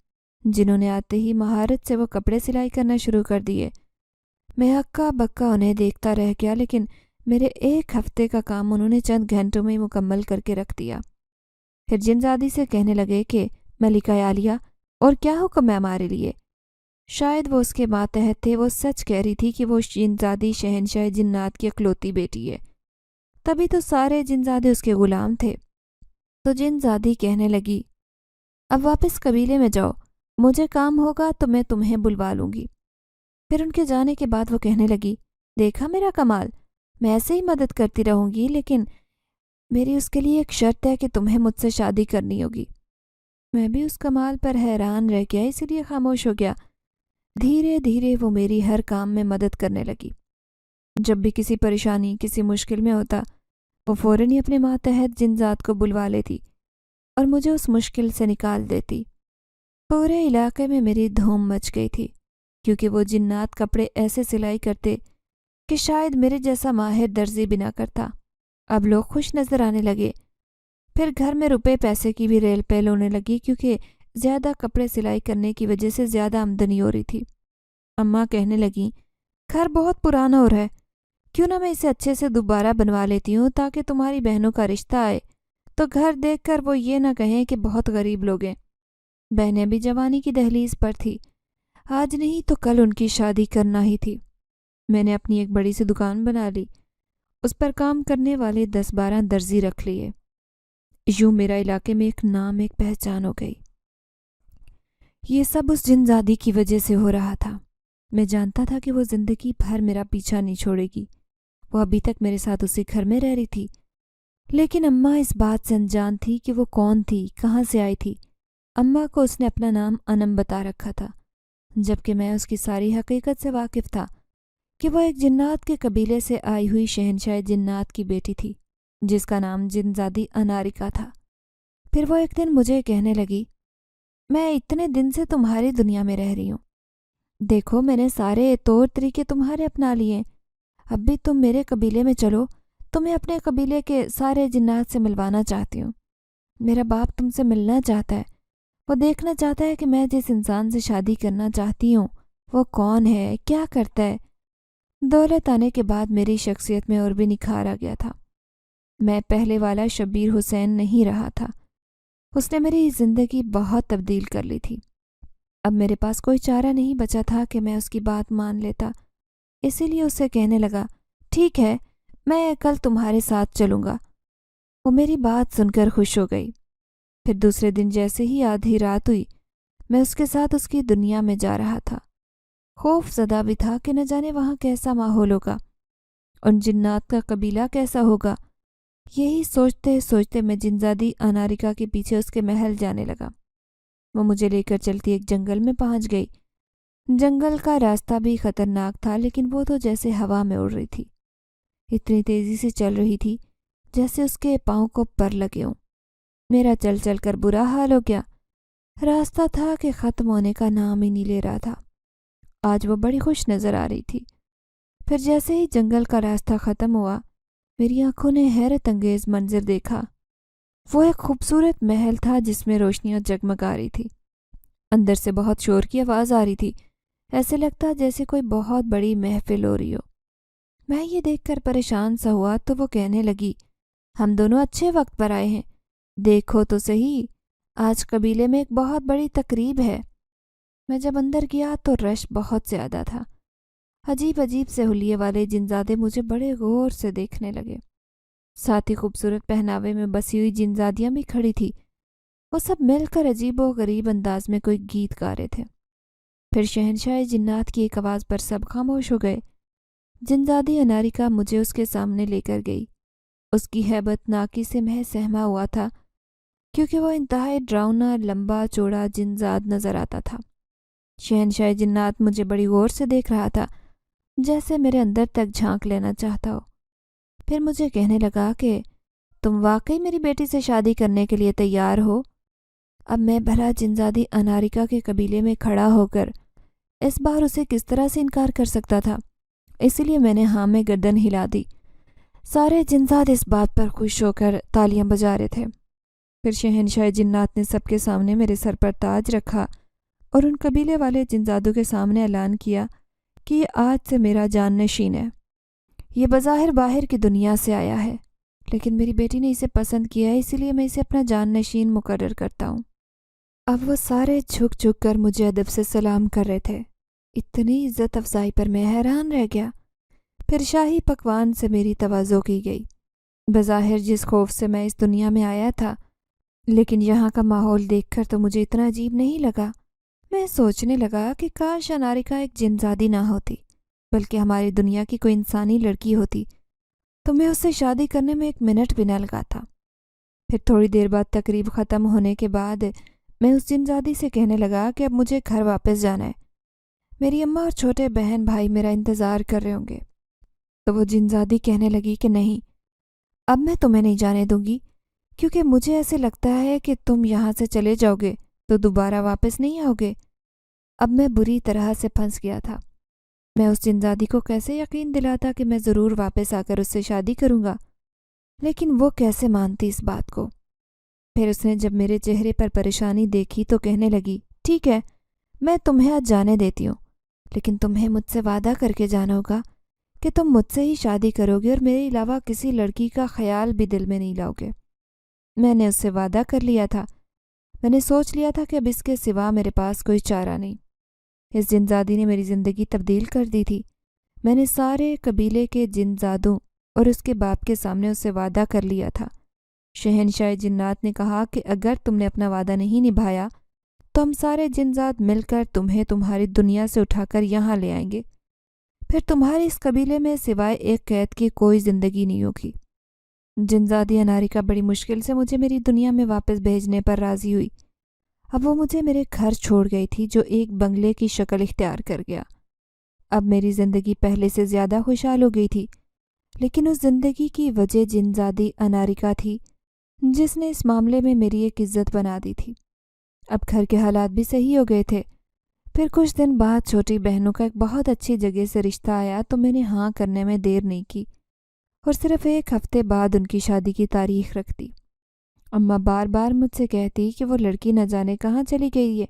جنہوں نے آتے ہی مہارت سے وہ کپڑے سلائی کرنا شروع کر دیے۔ میں ہکا بکا انہیں دیکھتا رہ گیا، لیکن میرے 1 ہفتے کا کام انہوں نے چند گھنٹوں میں مکمل کر کے رکھ دیا۔ پھر جنزادی سے کہنے لگے کہ ملکہ عالیہ، اور کیا حکم ہے ہمارے لیے؟ شاید وہ اس کے ماتحت تھے، وہ سچ کہہ رہی تھی کہ وہ جنزادی شہنشاہ جنات کی اکلوتی بیٹی ہے، تبھی تو سارے جنزادے اس کے غلام تھے۔ تو جنزادی کہنے لگی، اب واپس قبیلے میں جاؤ، مجھے کام ہوگا تو میں تمہیں بلوا لوں گی۔ پھر ان کے جانے کے بعد وہ کہنے لگی، دیکھا میرا کمال، میں ایسے ہی مدد کرتی رہوں گی، لیکن میری اس کے لیے ایک شرط ہے کہ تمہیں مجھ سے شادی کرنی ہوگی۔ میں بھی اس کمال پر حیران رہ گیا، اسی لیے خاموش ہو گیا۔ دھیرے دھیرے وہ میری ہر کام میں مدد کرنے لگی۔ جب بھی کسی پریشانی، کسی مشکل میں ہوتا، وہ فوراً ہی اپنے ماتحت جنزاد کو بلوا لیتی اور مجھے اس مشکل سے نکال دیتی۔ پورے علاقے میں میری دھوم مچ گئی تھی، کیونکہ وہ جنات کپڑے ایسے سلائی کرتے کہ شاید میرے جیسا ماہر درزی بھی نہ کرتا۔ اب لوگ خوش نظر آنے لگے۔ پھر گھر میں روپے پیسے کی بھی ریل پیل ہونے لگی، کیونکہ زیادہ کپڑے سلائی کرنے کی وجہ سے زیادہ آمدنی ہو رہی تھی۔ اماں کہنے لگیں، گھر بہت پرانا ہو رہا ہے، کیوں نہ میں اسے اچھے سے دوبارہ بنوا لیتی ہوں تاکہ تمہاری بہنوں کا رشتہ آئے تو گھر دیکھ کر وہ یہ نہ کہیں کہ بہت غریب لوگ ہیں۔ بہنیں بھی جوانی کی دہلیز پر تھی، آج نہیں تو کل ان کی شادی کرنا ہی تھی۔ میں نے اپنی ایک بڑی سی دکان بنا لی، اس پر کام کرنے والے 10-12 درزی رکھ لیے۔ یوں میرا علاقے میں ایک نام، ایک پہچان ہو گئی۔ یہ سب اس جنزادی کی وجہ سے ہو رہا تھا۔ میں جانتا تھا کہ وہ زندگی بھر میرا پیچھا نہیں چھوڑے گی، وہ ابھی تک میرے ساتھ اسی گھر میں رہ رہی تھی، لیکن اماں اس بات سے انجان تھی کہ وہ کون تھی، کہاں سے آئی تھی۔ اماں کو اس نے اپنا نام انم بتا رکھا تھا، جبکہ میں اس کی ساری حقیقت سے واقف تھا کہ وہ ایک جنات کے قبیلے سے آئی ہوئی شہنشاہ جنات کی بیٹی تھی، جس کا نام جنزادی اناریکا تھا۔ پھر وہ ایک دن مجھے کہنے لگی، میں اتنے دن سے تمہاری دنیا میں رہ رہی ہوں، دیکھو میں نے سارے طور طریقے تمہارے اپنا لیے، اب بھی تم میرے قبیلے میں چلو، تمہیں اپنے قبیلے کے سارے جنات سے ملوانا چاہتی ہوں۔ میرا باپ تم سے ملنا چاہتا ہے، وہ دیکھنا چاہتا ہے کہ میں جس انسان سے شادی کرنا چاہتی ہوں وہ کون ہے، کیا کرتا ہے۔ دولت آنے کے بعد میری شخصیت میں اور بھی نکھار آ گیا تھا۔ میں پہلے والا شبیر حسین نہیں رہا تھا، اس نے میری زندگی بہت تبدیل کر لی تھی۔ اب میرے پاس کوئی چارہ نہیں بچا تھا کہ میں اس کی بات مان لیتا، اسی لیے اسے کہنے لگا، ٹھیک ہے، میں کل تمہارے ساتھ چلوں گا۔ وہ میری بات سن کر خوش ہو گئی۔ پھر دوسرے دن جیسے ہی آدھی رات ہوئی میں اس کے ساتھ اس کی دنیا میں جا رہا تھا۔ خوف زدہ بھی تھا کہ نہ جانے وہاں کیسا ماحول ہوگا، ان جنات کا قبیلہ کیسا ہوگا۔ یہی سوچتے سوچتے میں جنزادی اناریکا کے پیچھے اس کے محل جانے لگا۔ وہ مجھے لے کر چلتی ایک جنگل میں پہنچ گئی۔ جنگل کا راستہ بھی خطرناک تھا، لیکن وہ تو جیسے ہوا میں اڑ رہی تھی، اتنی تیزی سے چل رہی تھی جیسے اس کے پاؤں کو پر لگے ہوں۔ میرا چل چل کر برا حال ہو گیا۔ راستہ تھا کہ ختم ہونے کا نام ہی نہیں لے رہا تھا۔ آج وہ بڑی خوش نظر آ رہی تھی۔ پھر جیسے ہی جنگل کا راستہ ختم ہوا میری آنکھوں نے حیرت انگیز منظر دیکھا۔ وہ ایک خوبصورت محل تھا جس میں روشنیاں جگمگا رہی تھی۔ اندر سے بہت شور کی آواز آ رہی تھی، ایسے لگتا جیسے کوئی بہت بڑی محفل ہو رہی ہو۔ میں یہ دیکھ کر پریشان سا ہوا تو وہ کہنے لگی، ہم دونوں اچھے وقت پر آئے ہیں، دیکھو تو صحیح، آج قبیلے میں ایک بہت بڑی تقریب ہے۔ میں جب اندر گیا تو رش بہت زیادہ تھا۔ عجیب عجیب سے حلیے والے جنزادے مجھے بڑے غور سے دیکھنے لگے۔ ساتھ ہی خوبصورت پہناوے میں بسی ہوئی جنزادیاں بھی کھڑی تھی۔ وہ سب مل کر عجیب و غریب انداز میں کوئی گیت گا رہے تھے۔ پھر شہنشاہ جنات کی ایک آواز پر سب خاموش ہو گئے۔ جنزادی اناریکا مجھے اس کے سامنے لے کر گئی۔ اس کی ہیبت ناکی سے میں سہما ہوا تھا، کیونکہ وہ انتہائی ڈراؤنا لمبا چوڑا جنزاد نظر آتا تھا۔ شہنشاہ جنات مجھے بڑی غور سے دیکھ رہا تھا، جیسے میرے اندر تک جھانک لینا چاہتا ہو۔ پھر مجھے کہنے لگا کہ تم واقعی میری بیٹی سے شادی کرنے کے لیے تیار ہو؟ اب میں بھلا جنزادی اناریکا کے قبیلے میں کھڑا ہو کر اس بار اسے کس طرح سے انکار کر سکتا تھا؟ اسی لیے میں نے ہاں میں گردن ہلا دی۔ سارے جنزاد اس بات پر خوش ہو کر تالیاں بجا رہے تھے۔ پھر شہنشاہ جنات نے سب کے سامنے میرے سر پر تاج رکھا اور ان قبیلے والے جنزادوں کے سامنے اعلان کیا کہ یہ آج سے میرا جان نشین ہے۔ یہ بظاہر باہر کی دنیا سے آیا ہے، لیکن میری بیٹی نے اسے پسند کیا ہے، اسی لیے میں اسے اپنا جان نشین مقرر کرتا ہوں۔ اب وہ سارے جھک جھک کر مجھے ادب سے سلام کر رہے تھے۔ اتنی عزت افزائی پر میں حیران رہ گیا۔ پھر شاہی پکوان سے میری تواضع کی گئی۔ بظاہر جس خوف سے میں اس دنیا میں آیا تھا، لیکن یہاں کا ماحول دیکھ کر تو مجھے اتنا عجیب نہیں لگا۔ میں سوچنے لگا کہ کاش اناریکا ایک جنزادی نہ ہوتی، بلکہ ہماری دنیا کی کوئی انسانی لڑکی ہوتی تو میں اس سے شادی کرنے میں ایک منٹ بھی نہ لگاتا۔ پھر تھوڑی دیر بعد تقریب ختم ہونے کے بعد میں اس جنزادی سے کہنے لگا کہ اب مجھے گھر واپس جانا ہے، میری اماں اور چھوٹے بہن بھائی میرا انتظار کر رہے ہوں گے۔ تو وہ جنزادی کہنے لگی کہ نہیں، اب میں تمہیں نہیں جانے دوں گی، کیونکہ مجھے ایسے لگتا ہے کہ تم یہاں سے چلے جاؤ گے تو دوبارہ واپس نہیں آؤ گے۔ اب میں بری طرح سے پھنس گیا تھا۔ میں اس جنزادی کو کیسے یقین دلاتا کہ میں ضرور واپس آ کر اس سے شادی کروں گا، لیکن وہ کیسے مانتی اس بات کو۔ پھر اس نے جب میرے چہرے پر پریشانی دیکھی تو کہنے لگی، ٹھیک ہے، میں تمہیں آج جانے دیتی ہوں، لیکن تمہیں مجھ سے وعدہ کر کے جانا ہوگا کہ تم مجھ سے ہی شادی کرو گے اور میرے علاوہ کسی لڑکی کا خیال بھی دل میں نہیں لاؤ گے۔ میں نے اس سے وعدہ کر لیا تھا۔ میں نے سوچ لیا تھا کہ اب اس کے سوا میرے پاس کوئی چارہ نہیں۔ اس جنزادی نے میری زندگی تبدیل کر دی تھی۔ میں نے سارے قبیلے کے جنزادوں اور اس کے باپ کے سامنے اس سے وعدہ کر لیا تھا۔ شہنشاہ جنات نے کہا کہ اگر تم نے اپنا وعدہ نہیں نبھایا تو ہم سارے جنزاد مل کر تمہیں تمہاری دنیا سے اٹھا کر یہاں لے آئیں گے، پھر تمہارے اس قبیلے میں سوائے ایک قید کی کوئی زندگی نہیں ہوگی۔ جنزادی اناریکا بڑی مشکل سے مجھے میری دنیا میں واپس بھیجنے پر راضی ہوئی۔ اب وہ مجھے میرے گھر چھوڑ گئی تھی جو ایک بنگلے کی شکل اختیار کر گیا۔ اب میری زندگی پہلے سے زیادہ خوشحال ہو گئی تھی، لیکن اس زندگی کی وجہ جنزادی اناریکا تھی جس نے اس معاملے میں میری ایک عزت بنا دی تھی۔ اب گھر کے حالات بھی صحیح ہو گئے تھے۔ پھر کچھ دن بعد چھوٹی بہنوں کا ایک بہت اچھی جگہ سے رشتہ آیا تو میں نے ہاں کرنے میں دیر نہیں کی اور صرف ایک ہفتے بعد ان کی شادی کی تاریخ رکھ دی۔ اماں بار بار مجھ سے کہتی کہ وہ لڑکی نہ جانے کہاں چلی گئی ہے،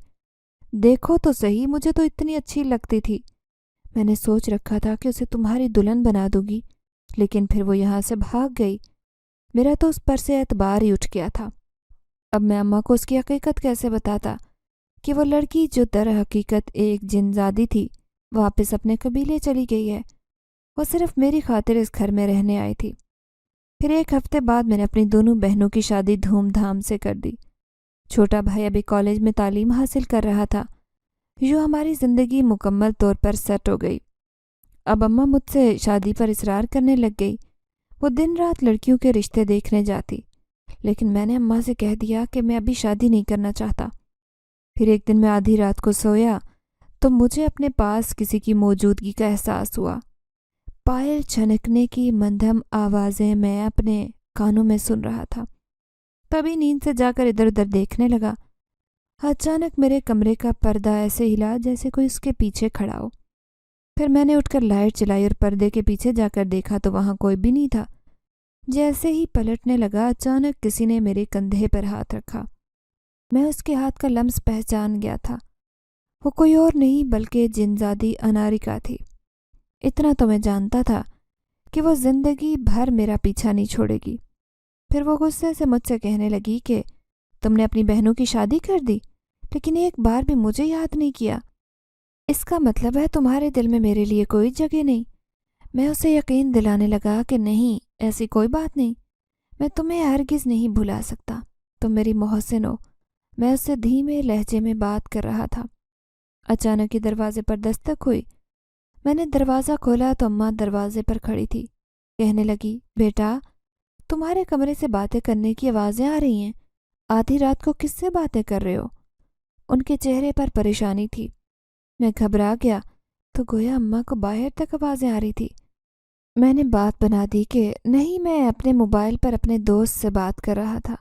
دیکھو تو صحیح، مجھے تو اتنی اچھی لگتی تھی۔ میں نے سوچ رکھا تھا کہ اسے تمہاری دلہن بنا دوں گی، لیکن پھر وہ یہاں سے بھاگ گئی۔ میرا تو اس پر سے اعتبار ہی اٹھ گیا تھا۔ اب میں اماں کو اس کی حقیقت کیسے بتاتا کہ وہ لڑکی جو در حقیقت ایک جنزادی تھی واپس اپنے قبیلے چلی گئی ہے، وہ صرف میری خاطر اس گھر میں رہنے آئی تھی۔ پھر ایک ہفتے بعد میں نے اپنی دونوں بہنوں کی شادی دھوم دھام سے کر دی۔ چھوٹا بھائی ابھی کالج میں تعلیم حاصل کر رہا تھا۔ یوں ہماری زندگی مکمل طور پر سیٹ ہو گئی۔ اب اماں مجھ سے شادی پر اصرار کرنے لگ گئی۔ وہ دن رات لڑکیوں کے رشتے دیکھنے جاتی، لیکن میں نے اماں سے کہہ دیا کہ میں ابھی شادی نہیں کرنا چاہتا۔ پھر ایک دن میں آدھی رات کو سویا تو مجھے اپنے پاس کسی کی موجودگی کا احساس ہوا۔ پائل چھنکنے کی مندھم آوازیں میں اپنے کانوں میں سن رہا تھا۔ تبھی نیند سے جا کر ادھر ادھر دیکھنے لگا۔ اچانک میرے کمرے کا پردہ ایسے ہلا جیسے کوئی اس کے پیچھے کھڑا ہو۔ پھر میں نے اٹھ کر لائٹ چلائی اور پردے کے پیچھے جا کر دیکھا تو وہاں کوئی بھی نہیں تھا۔ جیسے ہی پلٹنے لگا اچانک کسی نے میرے کندھے پر ہاتھ رکھا۔ میں اس کے ہاتھ کا لمس پہچان گیا تھا۔ وہ کوئی اور نہیں بلکہ جنزادی اناریکا تھی۔ اتنا تو میں جانتا تھا کہ وہ زندگی بھر میرا پیچھا نہیں چھوڑے گی۔ پھر وہ غصے سے مجھ سے کہنے لگی کہ تم نے اپنی بہنوں کی شادی کر دی، لیکن ایک بار بھی مجھے یاد نہیں کیا۔ اس کا مطلب ہے تمہارے دل میں میرے لیے کوئی جگہ نہیں۔ میں اسے یقین دلانے لگا کہ نہیں، ایسی کوئی بات نہیں، میں تمہیں ہرگز نہیں بھلا سکتا، تم میری محسن ہو۔ میں اس سے دھیمے لہجے میں بات کر رہا تھا۔ اچانک ہی دروازے پر دستک ہوئی۔ میں نے دروازہ کھولا تو اماں دروازے پر کھڑی تھی۔ کہنے لگی، بیٹا تمہارے کمرے سے باتیں کرنے کی آوازیں آ رہی ہیں، آدھی رات کو کس سے باتیں کر رہے ہو؟ ان کے چہرے پر پریشانی تھی۔ میں گھبرا گیا تو گویا اماں کو باہر تک آوازیں آ رہی تھی۔ میں نے بات بنا دی کہ نہیں، میں اپنے موبائل پر اپنے دوست سے بات کر رہا تھا۔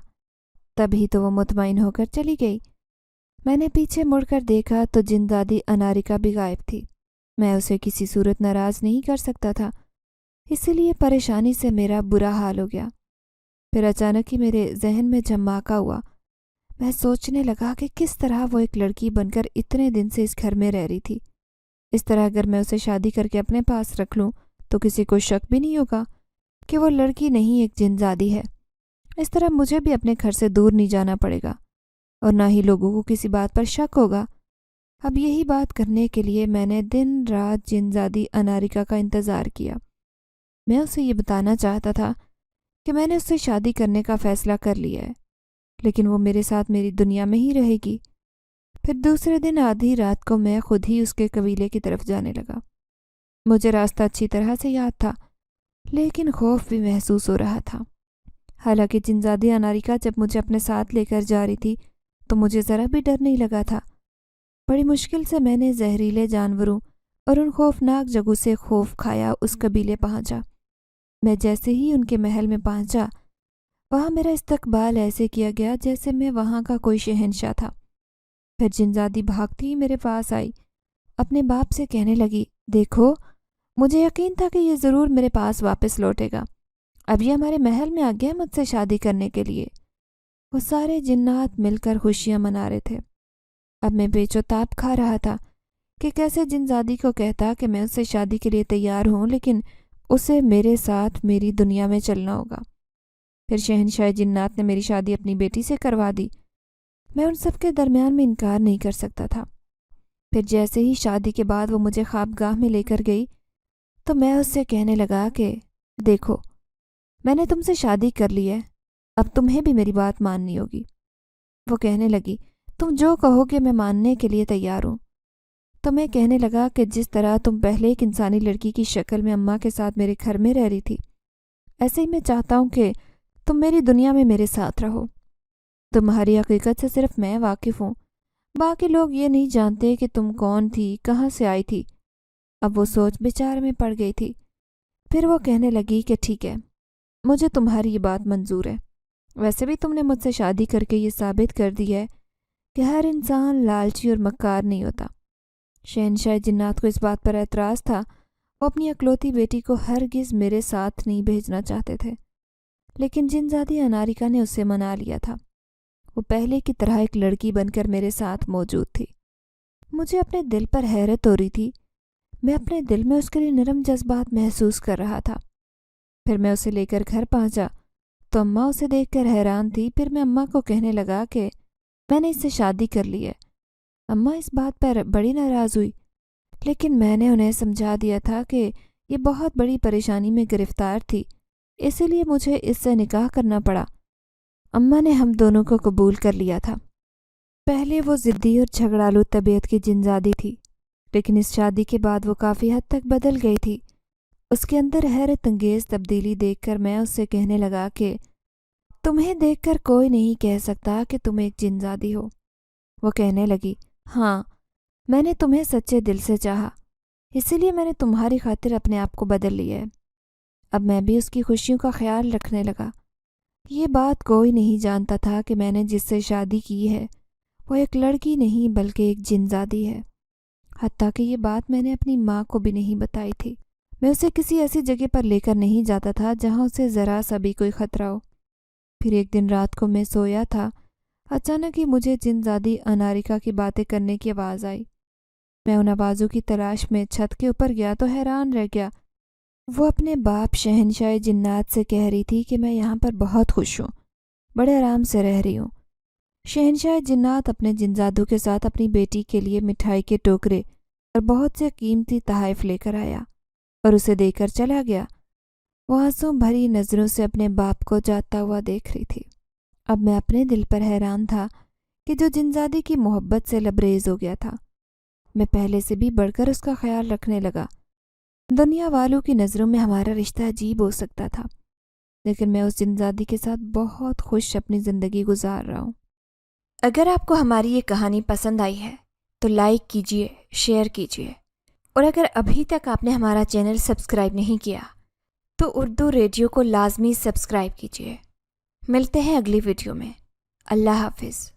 تبھی تو وہ مطمئن ہو کر چلی گئی۔ میں نے پیچھے مڑ کر دیکھا تو جنزادی اناریکا بھی غائب تھی۔ میں اسے کسی صورت ناراض نہیں کر سکتا تھا، اسی لیے پریشانی سے میرا برا حال ہو گیا۔ پھر اچانک ہی میرے ذہن میں جھماکہ ہوا۔ میں سوچنے لگا کہ کس طرح وہ ایک لڑکی بن کر اتنے دن سے اس گھر میں رہ رہی تھی۔ اس طرح اگر میں اسے شادی کر کے اپنے پاس رکھ لوں تو کسی کو شک بھی نہیں ہوگا کہ وہ لڑکی نہیں ایک جنزادی ہے۔ اس طرح مجھے بھی اپنے گھر سے دور نہیں جانا پڑے گا اور نہ ہی لوگوں کو کسی بات پر شک ہوگا۔ اب یہی بات کرنے کے لیے میں نے دن رات جنزادی اناریکا کا انتظار کیا۔ میں اسے یہ بتانا چاہتا تھا کہ میں نے اس سے شادی کرنے کا فیصلہ کر لیا ہے، لیکن وہ میرے ساتھ میری دنیا میں ہی رہے گی۔ پھر دوسرے دن آدھی رات کو میں خود ہی اس کے قبیلے کی طرف جانے لگا۔ مجھے راستہ اچھی طرح سے یاد تھا، لیکن خوف بھی محسوس ہو رہا تھا۔ حالانکہ جنزادی اناریکا جب مجھے اپنے ساتھ لے کر جا رہی تھی تو مجھے ذرا بھی ڈر نہیں لگا تھا۔ بڑی مشکل سے میں نے زہریلے جانوروں اور ان خوفناک جگہوں سے خوف کھایا اس قبیلے پہنچا۔ میں جیسے ہی ان کے محل میں پہنچا، وہاں میرا استقبال ایسے کیا گیا جیسے میں وہاں کا کوئی شہنشاہ تھا۔ پھر جنزادی بھاگتی ہی میرے پاس آئی، اپنے باپ سے کہنے لگی، دیکھو مجھے یقین تھا کہ یہ ضرور میرے پاس واپس لوٹے گا۔ اب یہ ہمارے محل میں آ گیا مجھ سے شادی کرنے کے لیے۔ وہ سارے جنات مل کر خوشیاں منا رہے تھے۔ اب میں پیچ و تاب کھا رہا تھا کہ کیسے جنزادی کو کہتا کہ میں اس سے شادی کے لیے تیار ہوں، لیکن اسے میرے ساتھ میری دنیا میں چلنا ہوگا۔ پھر شہنشاہ جنات نے میری شادی اپنی بیٹی سے کروا دی۔ میں ان سب کے درمیان میں انکار نہیں کر سکتا تھا۔ پھر جیسے ہی شادی کے بعد وہ مجھے خوابگاہ میں لے کر گئی تو میں اس سے کہنے لگا کہ دیکھو میں نے تم سے شادی کر لی ہے، اب تمہیں بھی میری بات ماننی ہوگی۔ وہ کہنے لگی، تم جو کہو گے میں ماننے کے لیے تیار ہوں۔ تو میں کہنے لگا کہ جس طرح تم پہلے ایک انسانی لڑکی کی شکل میں اماں کے ساتھ میرے گھر میں رہ رہی تھی، ایسے ہی میں چاہتا ہوں کہ تم میری دنیا میں میرے ساتھ رہو۔ تمہاری حقیقت سے صرف میں واقف ہوں، باقی لوگ یہ نہیں جانتے کہ تم کون تھی، کہاں سے آئی تھی۔ اب وہ سوچ بچار میں پڑ گئی تھی۔ پھر وہ کہنے لگی کہ ٹھیک ہے، مجھے تمہاری یہ بات منظور ہے۔ ویسے بھی تم نے مجھ سے شادی کر کے یہ ثابت کر دی ہے کہ ہر انسان لالچی اور مکار نہیں ہوتا۔ شہنشاہ جنات کو اس بات پر اعتراض تھا۔ وہ اپنی اکلوتی بیٹی کو ہرگز میرے ساتھ نہیں بھیجنا چاہتے تھے، لیکن جنزادی اناریکا نے اسے منا لیا تھا۔ وہ پہلے کی طرح ایک لڑکی بن کر میرے ساتھ موجود تھی۔ مجھے اپنے دل پر حیرت ہو رہی تھی۔ میں اپنے دل میں اس کے لیے نرم جذبات محسوس کر رہا تھا۔ پھر میں اسے لے کر گھر پہنچا تو اماں اسے دیکھ کر حیران تھی۔ پھر میں اماں کو کہنے لگا کہ میں نے اس سے شادی کر لی ہے۔ اماں اس بات پر بڑی ناراض ہوئی، لیکن میں نے انہیں سمجھا دیا تھا کہ یہ بہت بڑی پریشانی میں گرفتار تھی، اسی لیے مجھے اس سے نکاح کرنا پڑا۔ اماں نے ہم دونوں کو قبول کر لیا تھا۔ پہلے وہ ضدی اور جھگڑالو طبیعت کی جنزادی تھی، لیکن اس شادی کے بعد وہ کافی حد تک بدل گئی تھی۔ اس کے اندر حیرت انگیز تبدیلی دیکھ کر میں اس سے کہنے لگا کہ تمہیں دیکھ کر کوئی نہیں کہہ سکتا کہ تم ایک جنزادی ہو۔ وہ کہنے لگی، ہاں، میں نے تمہیں سچے دل سے چاہا، اسی لیے میں نے تمہاری خاطر اپنے آپ کو بدل لیا ہے۔ اب میں بھی اس کی خوشیوں کا خیال رکھنے لگا۔ یہ بات کوئی نہیں جانتا تھا کہ میں نے جس سے شادی کی ہے وہ ایک لڑکی نہیں بلکہ ایک جنزادی ہے۔ حتیٰ کہ یہ بات میں نے اپنی ماں کو بھی نہیں بتائی تھی۔ میں اسے کسی ایسی جگہ پر لے کر نہیں جاتا تھا جہاں اسے ذرا سا بھی کوئی خطرہ ہو۔ پھر ایک دن رات کو میں سویا تھا، اچانک ہی مجھے جنزادی اناریکا کی باتیں کرنے کی آواز آئی۔ میں ان آوازوں کی تلاش میں چھت کے اوپر گیا تو حیران رہ گیا۔ وہ اپنے باپ شہنشاہ جنات سے کہہ رہی تھی کہ میں یہاں پر بہت خوش ہوں، بڑے آرام سے رہ رہی ہوں۔ شہنشاہ جنات اپنے جنزادوں کے ساتھ اپنی بیٹی کے لیے مٹھائی کے ٹوکرے اور بہت سے قیمتی تحائف لے کر آیا اور اسے دے کر چلا گیا۔ وہ آنسوں بھری نظروں سے اپنے باپ کو جاتا ہوا دیکھ رہی تھی۔ اب میں اپنے دل پر حیران تھا کہ جو جنزادی کی محبت سے لبریز ہو گیا تھا، میں پہلے سے بھی بڑھ کر اس کا خیال رکھنے لگا۔ دنیا والوں کی نظروں میں ہمارا رشتہ عجیب ہو سکتا تھا، لیکن میں اس جنزادی کے ساتھ بہت خوش اپنی زندگی گزار رہا ہوں۔ اگر آپ کو ہماری یہ کہانی پسند آئی ہے تو لائک کیجیے، شیئر کیجیے، اور اگر ابھی تک آپ نے ہمارا چینل سبسکرائب نہیں کیا تو اردو ریڈیو کو لازمی سبسکرائب کیجیے۔ ملتے ہیں اگلی ویڈیو میں۔ اللہ حافظ۔